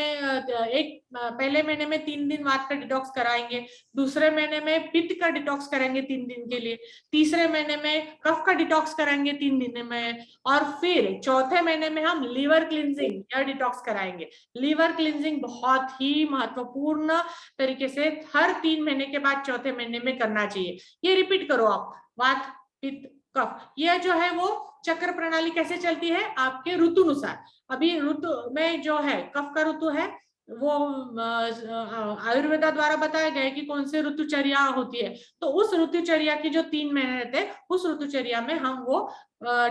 पहले महीने में 3 दिन वात का डिटॉक्स कराएंगे, दूसरे महीने में पित्त का डिटॉक्स करेंगे 3 दिन के लिए, तीसरे महीने में कफ का डिटॉक्स कराएंगे 3 दिन में, और फिर चौथे महीने में हम लीवर क्लींजिंग या डिटॉक्स कराएंगे। लीवर क्लींजिंग बहुत ही महत्वपूर्ण तरीके से हर 3 महीने के बाद चौथे महीने में करना चाहिए। ये रिपीट करो आप, वात पित्त कफ, यह जो है वो चक्र प्रणाली कैसे चलती है आपके ऋतु अनुसार। अभी ऋतु में जो है कफ का ऋतु है, वो आयुर्वेदा द्वारा बताया गया है कि कौन से ऋतुचर्या होती है। तो उस ऋतुचर्या की जो 3 महीने रहते हैं, उस ऋतुचर्या में हम वो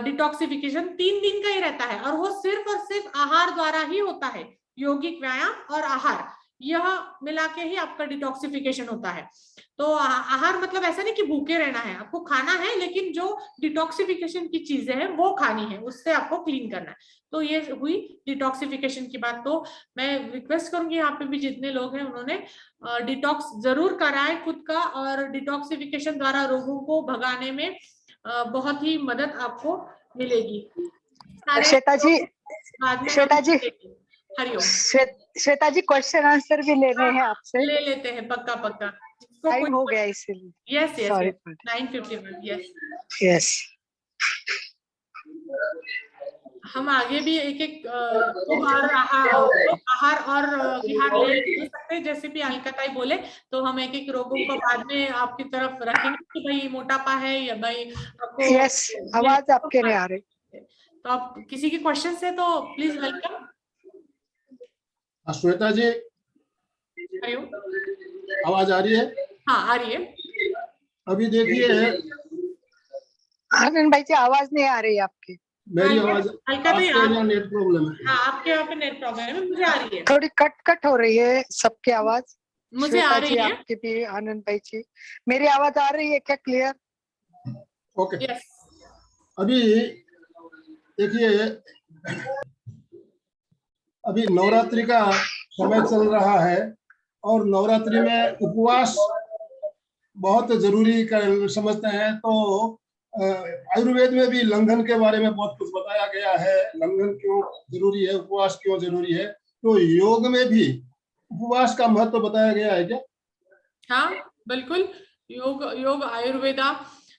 डिटॉक्सिफिकेशन 3 दिन का ही रहता है, और वो सिर्फ और सिर्फ आहार द्वारा ही होता है, यौगिक व्यायाम और आहार, यह मिला के ही आपका डिटॉक्सिफिकेशन होता है। तो आहार मतलब ऐसा नहीं कि भूखे रहना है, आपको खाना है, लेकिन जो डिटॉक्सिफिकेशन की चीजें हैं वो खानी है, उससे आपको क्लीन करना है। तो ये हुई डिटॉक्सिफिकेशन की बात। तो मैं रिक्वेस्ट करूंगी यहाँ पे भी जितने लोग हैं उन्होंने डिटॉक्स जरूर कराए खुद का, और डिटॉक्सिफिकेशन द्वारा रोगों को भगाने में बहुत ही मदद आपको मिलेगी। श्वेता जी, बाद में श्वेता जी, हरिओम, श्वेता जी क्वेश्चन आंसर भी लेने हैं आपसे, ले लेते हैं, पक्का पक्का। टाइम हो गया इसीलिए। Yes yes, sorry 9:51, yes yes. हम आगे भी एक एक आहार और विहार ले सकते हैं, जैसे भी अलकाताई बोले, तो हम एक एक रोगों को बाद में आपकी तरफ रखेंगे कि भाई मोटापा है या भाई आपको। यस, आवाज आपके नहीं आ रही। तो आप किसी के क्वेश्चन है तो प्लीज वेलकम। श्वेता जी, हरिओम, आवाज आ रही है? हाँ आ रही है। अभी देखिए, आनंद भाई जी आवाज नहीं आ रही आपकी। मेरी आवाज, आपके यहाँ नेट प्रॉब्लम है? हाँ, आपके यहाँ पे नेट प्रॉब्लम है, मुझे आ रही है। थोड़ी कट कट हो रही है सबकी आवाज। मुझे आ रही है, आपकी भी, आनंद भाई जी मेरी आवाज आ रही है क्या क्लियर? ओके। यस। अभी देखिए, अभी नवरात्रि का समय चल रहा है और नवरात्रि में उपवास बहुत जरूरी समझते हैं। तो आयुर्वेद में भी लंघन के बारे में बहुत कुछ बताया गया है, लंघन क्यों जरूरी है, उपवास क्यों जरूरी है। तो योग में भी उपवास का महत्व बताया गया है क्या? हाँ बिल्कुल, योग आयुर्वेदा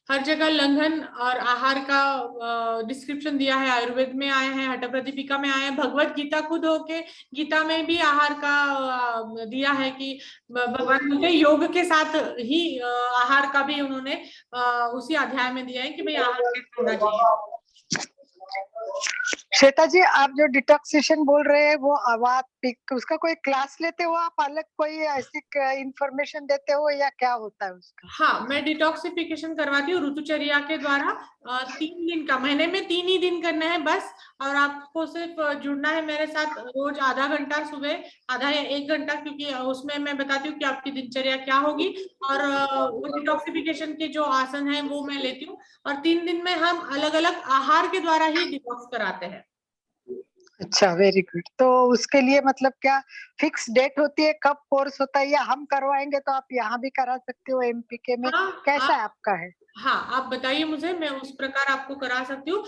हर जगह लंघन और आहार का डिस्क्रिप्शन दिया है। आयुर्वेद में आया है, हठ प्रतिपिका में आया है, भगवत गीता खुद होके गीता में भी आहार का दिया है कि भगवान बोलते योग के साथ ही आहार का भी उन्होंने उसी अध्याय में दिया है कि भाई आहार कैसे होना चाहिए। श्वेता जी, आप जो डिटॉक्सिएशन बोल रहे हैं वो आवाज पिक, उसका कोई क्लास लेते हो आप, अलग कोई ऐसी इंफॉर्मेशन देते हो या क्या होता है उसका? हाँ, मैं डिटॉक्सिफिकेशन करवाती हूँ ऋतुचर्या के द्वारा। 3 दिन का, महीने में 3 ही दिन करना है बस, और आपको सिर्फ जुड़ना है मेरे साथ रोज आधा घंटा, सुबह आधा या 1 घंटा, क्योंकि उसमें मैं बताती हूँ कि आपकी दिनचर्या क्या होगी, और वो डिटॉक्सिफिकेशन के जो आसन है वो मैं लेती हूँ। और 3 दिन में हम अलग अलग आहार के द्वारा ही डिटॉक्स कराते हैं। अच्छा, वेरी गुड। तो उसके लिए मतलब क्या फिक्स डेट होती है, कब कोर्स होता है, या हम करवाएंगे तो आप यहाँ भी करा सकते हो एमपीके में? हाँ, कैसा आपका है? हाँ, आप बताइए मुझे, मैं उस प्रकार आपको करा सकती हूँ।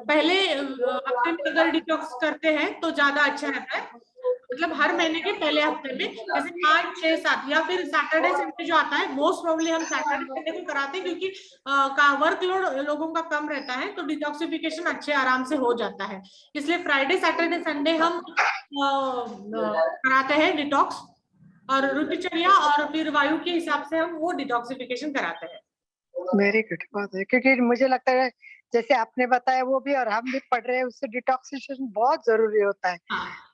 पहले हफ्ते में अगर डिटॉक्स करते हैं तो ज्यादा अच्छा रहता है, मतलब हर महीने के पहले हफ्ते में, जैसे 5, 6, 7, या फिर सैटरडे संडे जो आता है, मोस्ट प्रोबेबली हम सैटरडे संडे को कराते हैं, क्योंकि का वर्कलोड लोगों का कम रहता है, तो डिटॉक्सिफिकेशन अच्छे आराम से हो जाता है। इसलिए फ्राइडे, सैटरडे, संडे हम कराते हैं डिटॉक्स, और ऋतुचर्या और फिर वायु के हिसाब से हम वो डिटॉक्सिफिकेशन कराते हैं। वेरी गुड बात है, क्योंकि मुझे लगता है जैसे आपने बताया वो भी और हम भी पढ़ रहे हैं, उससे डिटॉक्सिफिकेशन बहुत जरूरी होता है।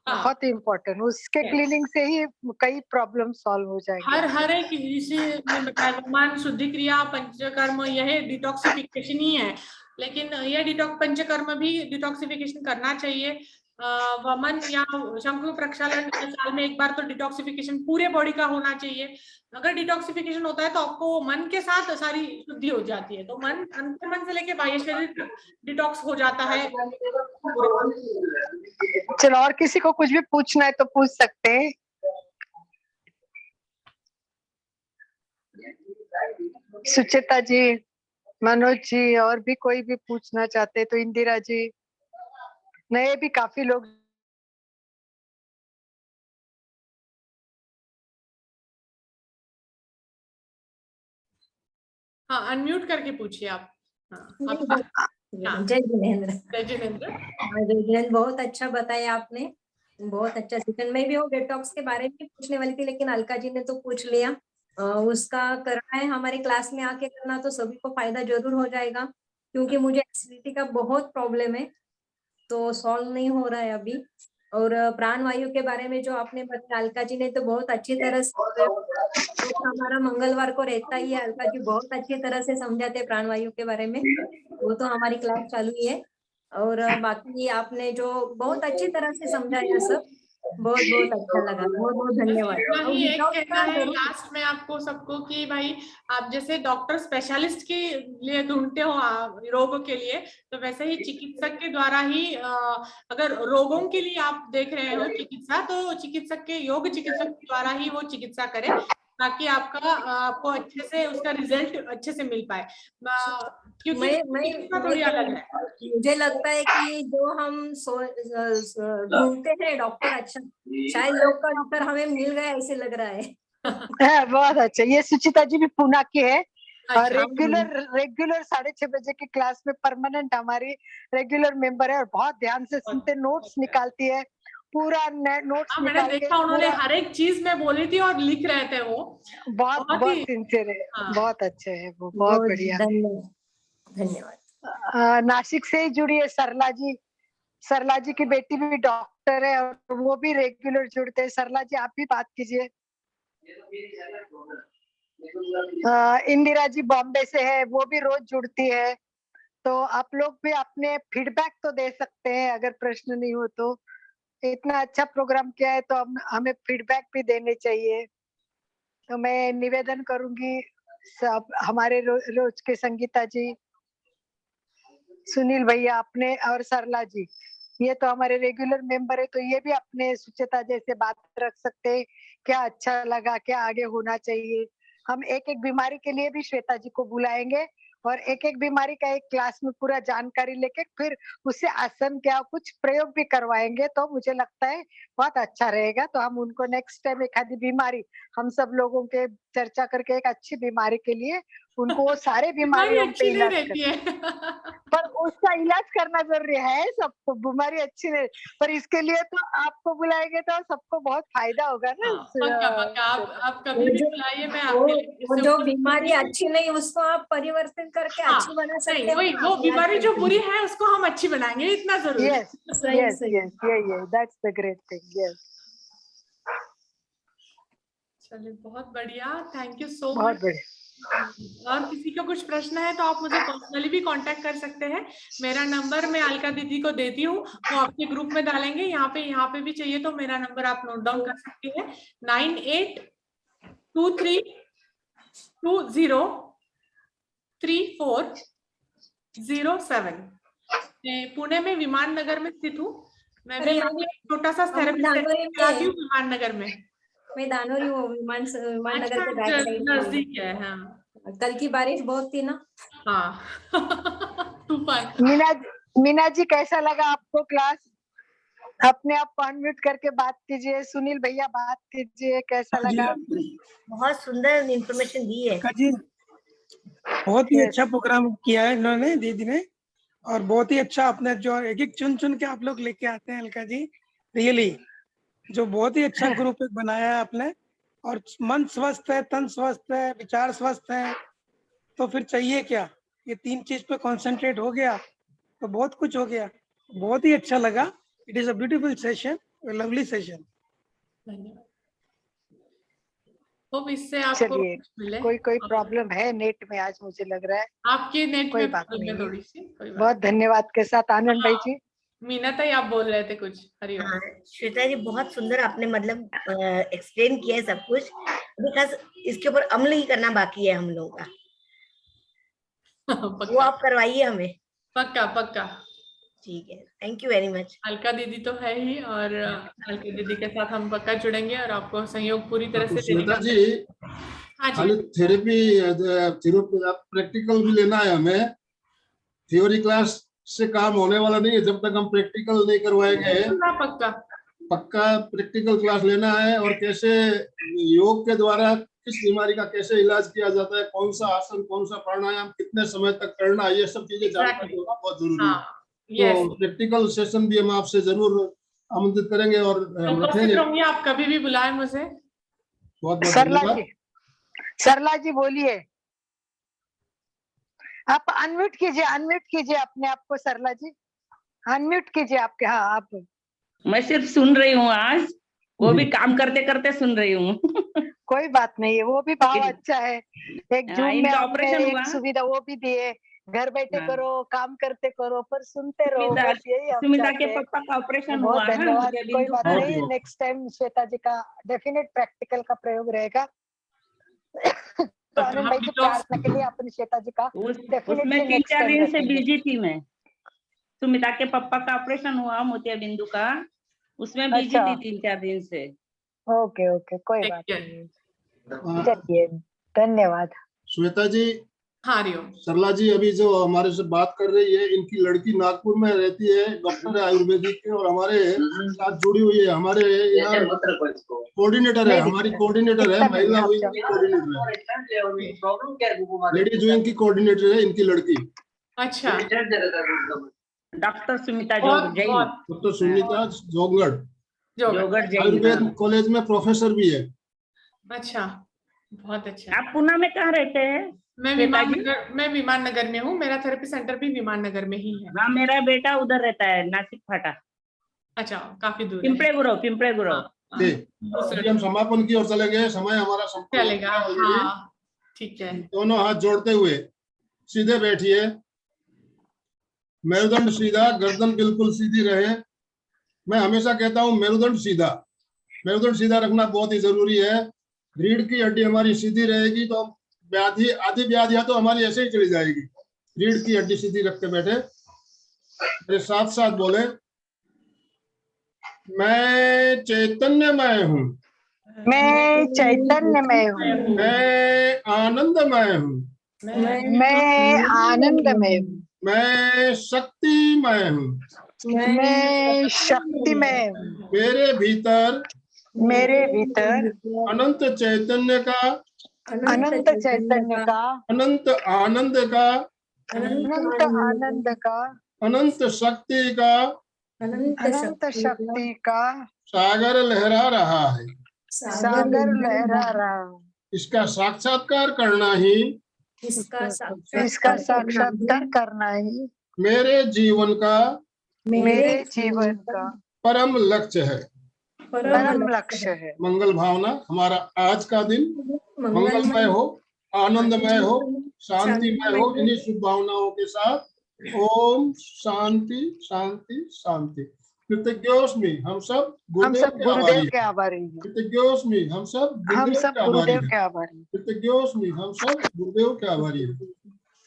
बहुत ही इम्पोर्टेंट, उसके क्लीनिंग से ही कई प्रॉब्लम सॉल्व हो जाएंगे। हर एक इसी बताया, शुद्धि क्रिया, पंचकर्म, यह डिटॉक्सिफिकेशन ही है। लेकिन यह पंचकर्म भी डिटॉक्सिफिकेशन करना चाहिए। वमन या शंकु प्रक्षालन साल में एक बार तो डिटॉक्सिफिकेशन पूरे बॉडी का होना चाहिए। अगर डिटॉक्सिफिकेशन होता है तो आपको मन के साथ सारी शुद्धि हो जाती है, तो मन, अंतर्मन से लेके बाह्य शरीर तक डिटॉक्स हो जाता है। चलो, और किसी को कुछ भी पूछना है तो पूछ सकते हैं। सुचिता जी, मनोज जी, और भी कोई भी पूछना चाहते हैं तो इंदिरा जी, नए भी काफी लोग। हाँ, अनम्यूट करके पूछिए आप। जय जिनेंद्र। जय जिनेंद्र। जय जिनेंद्र, बहुत अच्छा बताया आपने, बहुत अच्छा सेशन। मैं भी वो डिटॉक्स के बारे में पूछने वाली थी, लेकिन अलका जी ने तो पूछ लिया। उसका करना है हमारे क्लास में आके करना, तो सभी को फायदा जरूर हो जाएगा, क्योंकि मुझे एसिडिटी का बहुत प्रॉब्लम है, तो सॉल्व नहीं हो रहा है अभी। और प्राण वायु के बारे में जो आपने बताया, अलका जी ने तो बहुत अच्छी तरह से, तो हमारा मंगलवार को रहता ही है, अलका जी बहुत अच्छी तरह से समझाते हैं प्राण वायु के बारे में, वो तो हमारी क्लास चालू ही है। और बाकी आपने जो बहुत अच्छी तरह से समझाया सब, बहुत बहुत अच्छा लगा, बहुत बहुत धन्यवाद। इतना और ही एक detox कहना का है जरूर- लास्ट में आपको सबको कि भाई आप जैसे डॉक्टर स्पेशलिस्ट के लिए ढूंढते हो रोगों के लिए, तो वैसे ही चिकित्सक के द्वारा ही अगर रोगों के लिए आप देख रहे हो चिकित्सा, तो चिकित्सक के योग चिकित्सक के द्वारा ही वो चिकित्सा करे, ताकि आपको अच्छे से उसका रिजल्ट अच्छे से मिल पाए, क्योंकि चिकित्सा थोड़ी अलग है। मुझे लगता है कि जो हम ढूंढते हैं डॉक्टर, अच्छा शायद योग का डॉक्टर हमें मिल गया ऐसे लग रहा है। बहुत अच्छा। ये सुचिता जी भी पूना की है और अच्छा, रेगुलर 6:30 बजे की क्लास में परमानेंट हमारी रेगुलर मेंबर है और बहुत ध्यान से सुनते, नोट्स अच्छा। निकालती है, पूरा नोट्स हाँ, मैंने निकाल के देखा उन्होंने पूरा हर एक चीज में बोली थी और लिख रहे थे वो। बहुत बहुत बहुत ही सिंसियर है, हाँ। बहुत अच्छे है वो, बहुत बढ़िया। धन्यवाद धन्यवाद। नासिक से ही जुड़ी है सरला जी। सरला जी की बेटी भी डॉक्टर है और वो भी रेगुलर जुड़ते हैं। सरला जी आप भी बात कीजिए। इंदिरा जी बॉम्बे से है, वो भी रोज जुड़ती है। तो आप लोग भी अपने फीडबैक तो दे सकते हैं अगर प्रश्न नहीं हो तो। इतना अच्छा प्रोग्राम किया है तो हमें फीडबैक भी देने चाहिए। तो मैं निवेदन करूंगी सब हमारे रोज के संगीता जी, सुनील भैया अपने और सरला जी, ये तो हमारे रेगुलर मेंबर है, तो ये भी अपने सुचिता जैसे बात रख सकते हैं, क्या अच्छा लगा, क्या आगे होना चाहिए। हम एक एक बीमारी के लिए भी श्वेता जी को बुलाएंगे और एक एक बीमारी का एक क्लास में पूरा जानकारी लेके फिर उससे आसन क्या कुछ प्रयोग भी करवाएंगे, तो मुझे लगता है बहुत अच्छा रहेगा। तो हम उनको नेक्स्ट टाइम एक आधी बीमारी हम सब लोगों के चर्चा करके एक अच्छी बीमारी के लिए उनको वो सारे बीमारी बीमारियों पे अच्छी नहीं इलाज रहती है। पर उसका इलाज करना जरूरी है। सबको बीमारी अच्छी नहीं, पर इसके लिए तो आपको बुलाएंगे तो सबको बहुत फायदा होगा ना। हाँ, पक्का पक्का आप कभी वो भी जो बुलाइए, मैं वो आपके लिए फिर वो से जो उपस्थित बीमारी हूँ। अच्छी नहीं उसको आप परिवर्तन करके हाँ, अच्छी बना सकते नहीं हैं, वही अपना वो इलाज बीमारी जो करके। बुरी है उसको हम अच्छी बनाएंगे, इतना जरूर है। यस सही यस सही। यस, ये that's the great thing. Yes, चलिए बहुत बढ़िया, थैंक यू सो बहुत मच। बढ़िया। और किसी का कुछ प्रश्न है तो आप मुझे पर्सनली भी कांटेक्ट कर सकते हैं। मेरा नंबर मैं अलका दीदी को देती हूँ, वो आपके ग्रुप में डालेंगे। यहाँ पे भी चाहिए तो मेरा नंबर आप नोट डाउन कर सकते हैं, 9823203407। मैं पुणे में विमान नगर में स्थित हूँ। मैं भी अरे यहाँ पे छोटा सा थेरेपी धानोरी कराती में हूँ विमान नगर में। मैं दानोरी हूँ, विमान नगर अच्छा, के बैक साइड में। नजदीक है। हाँ कल की बारिश बहुत थी ना। हाँ। तूफान। मीना जी कैसा लगा आपको क्लास? अपने आप अनम्यूट करके बात कीजिए। सुनील भैया बात कीजिए, कैसा लगा? बहुत सुंदर इंफॉर्मेशन दी है। जी बहुत ही Yes. अच्छा प्रोग्राम किया है इन्होंने, दीदी ने, और बहुत ही अच्छा अपने जो एक एक चुन चुन के आप लोग लेके आते हैं अलका जी, रियली जो बहुत ही अच्छा ग्रुप एक बनाया है आपने। और मन स्वस्थ है, तन स्वस्थ है, विचार स्वस्थ है, तो फिर चाहिए क्या? ये 3 चीज पे कंसंट्रेट हो गया तो बहुत कुछ हो गया। बहुत ही अच्छा लगा। It is a beautiful session, lovely session. धन्यवाद। होप इससे आपको चलिए, कुछ मिले। कोई प्रॉब्लम है नेट में आज, मुझे लग रहा है आपके नेट कोई में बात प्रॉब्लम है नहीं है। थोड़ी सी, कोई बात बहुत धन्यवाद के साथ आनंद भाई जी। नहीं। मीना ताई आप बोल रहे थे कुछ, हरिओम। हाँ श्वेता जी, बहुत सुंदर आपने मतलब एक्सप्लेन किया है सब कुछ। बिकॉज इसके ऊपर अमल ही करना बाकी है हम लोगों का, वो पक्का आप करवाइए हमें। पक्का पक्का। ठीक है, thank you very much. Alka दीदी तो है ही, और अलका दीदी के साथ हम पक्का जुड़ेंगे और आपको सहयोग पूरी तरह से देने श्वेता का। जी, हाँ जी, खाली थेरेपी प्रैक्टिकल भी लेना है हमें। थ्योरी क्लास से काम होने वाला नहीं है जब तक हम प्रैक्टिकल नहीं करवाएंगे। पक्का पक्का प्रैक्टिकल क्लास लेना है, और कैसे योग के द्वारा किस बीमारी का कैसे इलाज किया जाता है, कौन सा आसन, कौन सा प्राणायाम, कितने समय तक करना है, ये सब चीजें जानकारी होना बहुत जरूरी है। हाँ, यस। तो प्रैक्टिकल सेशन भी हम आपसे जरूर आमंत्रित करेंगे और हम उपस्थित रखेंगे। रहूंगी, आप कभी भी बुलाएं मुझे। बहुत बहुत सरला धन्यवाद। जी, सरला जी बोलिए, आप अनम्यूट कीजिए अपने आप को। सरला जी अनम्यूट कीजिए आपके। हाँ आप। मैं सिर्फ सुन रही हूँ आज, वो भी काम करते करते सुन रही हूँ। कोई बात नहीं है, वो भी भाव अच्छा है। एक जूम में इनका हमने ऑपरेशन एक हुआ। सुविधा वो भी दी है घर बैठे हाँ। करो, काम करते करो, पर सुनते रहो, सुमिता बस यही हम सुमिता चाहते के हैं। पापा का ऑपरेशन बहुत हुआ है धन्यवाद। मुझे कोई बिंदु बात का। नहीं, नेक्स्ट टाइम श्वेता जी का डेफिनेट प्रैक्टिकल का प्रयोग रहेगा। तो आनंद भाई हम की तो प्रार्थना के लिए अपनी श्वेता जी का उसमें डेफिनेटली 3-4 नेक्स्ट टाइम दिन से रखेंगे। बिजी थी मैं। सुमिता के पापा का ऑपरेशन हुआ मोतिया बिंदु का, उसमें बिजी अच्छा। थी 3-4 दिन से। ओके ओके, कोई Take बात care. नहीं। चलिए, धन्यवाद। श्वेता जी, हाँ हरिओम। सरला जी अभी जो हमारे से बात कर रही है, इनकी लड़की नागपुर में रहती है, डॉक्टर है आयुर्वेदिक के, और हमारे साथ जुड़ी हुई है। हमारे यहाँ कोऑर्डिनेटर है, हमारी कोऑर्डिनेटर है, महिला विंग की कोऑर्डिनेटर है, लेडीज विंग की कोऑर्डिनेटर है इनकी लड़की। अच्छा, डॉक्टर सुमिता बहुत जैन, बहुत डॉक्टर सुनीता जोगड़ जोगड़ जैन। आयुर्वेद कॉलेज में प्रोफेसर भी है। अच्छा, बहुत अच्छा। आप पुणे में कहाँ रहते हैं? मैं श्वेता जी? विमान नगर में हूँ। मेरा थेरेपी सेंटर भी विमान नगर में ही है। हाँ, मेरा बेटा उधर रहता है, नासिक फाटा, अच्छा, काफी दूर है। पिंपळे गुरव। ठीक, अभी हम समापन की ओर चले गए, समय हमारा संपूर्ण चलेगा, हो गया already। हाँ ठीक है। दोनों हाथ जोड़ते हुए सीधे बैठिए, मेरुदंड सीधा, गर्दन बिल्कुल सीधी रहे। मैं हमेशा कहता हूँ मेरुदंड सीधा रखना बहुत ही जरूरी है। रीढ़ की हड्डी हमारी सीधी रहेगी तो व्याधि, आधी व्याधियां तो हमारी ऐसे ही चली जाएगी। रीढ़ की हड्डी सीधी रख के बैठे, मेरे साथ साथ बोले, मैं चैतन्यमय हूँ, मैं चैतन्यमय हूँ, मैं आनंदमय हूँ, मैं आनंदमय हूँ, मैं शक्तिमय हूँ, मैं शक्तिमय हूँ। मेरे भीतर अनंत चैतन्य का, अनंत चैतन्य का, अनंत आनंद का, अनंत आनंद का, अनंत शक्ति का अनंत शक्ति का सागर लहरा रहा है। सागर लहरा रहा है। इसका साक्षात्कार करना ही इसका साक्षात्कार करना ही मेरे जीवन का परम लक्ष्य है, परम लक्ष्य है। मंगल भावना। हमारा आज का दिन मंगलमय हो, आनंदमय हो, शांतिमय हो। इन्हीं शुभ भावनाओं के साथ ओम शांति शांति शांति। कृतज्ञोस्मि, हम सब गुरुदेव के आभारी हैं। कृतज्ञोस्मि, हम सब गुरुदेव के आभारी हैं। कृतज्ञोस्मि, हम सब गुरुदेव के आभारी हैं।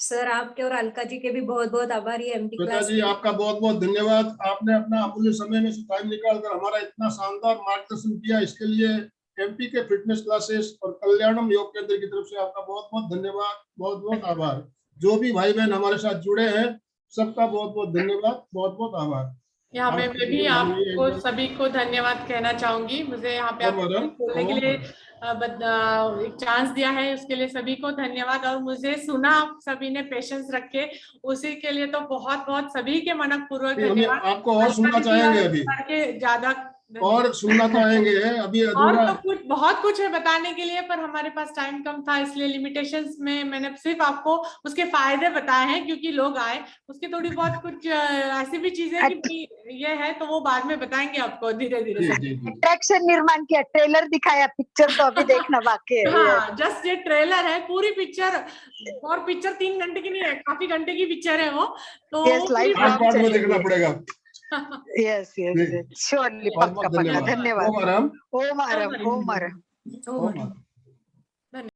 सर आपके और अलका जी के भी बहुत बहुत आभारी है एमटी श्वेता क्लास जी, के। आपका बहुत बहुत धन्यवाद। आपने अपना अमूल्य समय में से टाइम निकालकर हमारा इतना शानदार मार्गदर्शन किया, इसके लिए एमपी के फिटनेस क्लासेस और कल्याणम योग केंद्र की तरफ से आपका बहुत बहुत धन्यवाद, बहुत बहुत आभार। जो भी भाई बहन हमारे साथ जुड़े हैं, सबका बहुत बहुत धन्यवाद, बहुत बहुत आभार। यहाँ पे मैं भी आपको सभी को धन्यवाद कहना चाहूंगी। मुझे यहाँ पे आपको बोलने के लिए एक चांस दिया है, उसके लिए सभी को धन्यवाद। और मुझे सुना आप सभी ने पेशेंस रखे, उसी के लिए तो बहुत बहुत सभी के मनपूर्वक धन्यवाद। आपको और सुनना चाहेंगे अभी, ज्यादा और सुनना चाहेंगे अभी और तो कुछ बहुत कुछ है बताने के लिए, पर हमारे पास टाइम कम था, इसलिए लिमिटेशंस में मैंने सिर्फ आपको उसके फायदे बताए हैं, क्योंकि लोग आए। उसकी थोड़ी बहुत कुछ ऐसी भी चीजें कि ये है तो वो बाद में बताएंगे आपको धीरे धीरे। अट्रैक्शन निर्माण किया, ट्रेलर दिखाया, पिक्चर तो अभी देखना बाकी है। हाँ, जस्ट ये ट्रेलर है, पूरी पिक्चर, और पिक्चर 3 घंटे की नहीं है, काफी घंटे की पिक्चर है वो, तो में देखना पड़ेगा। यस यस, श्योरली, पक्का पक्का। धन्यवाद। ओम आराम, ओम आराम, ओम आराम।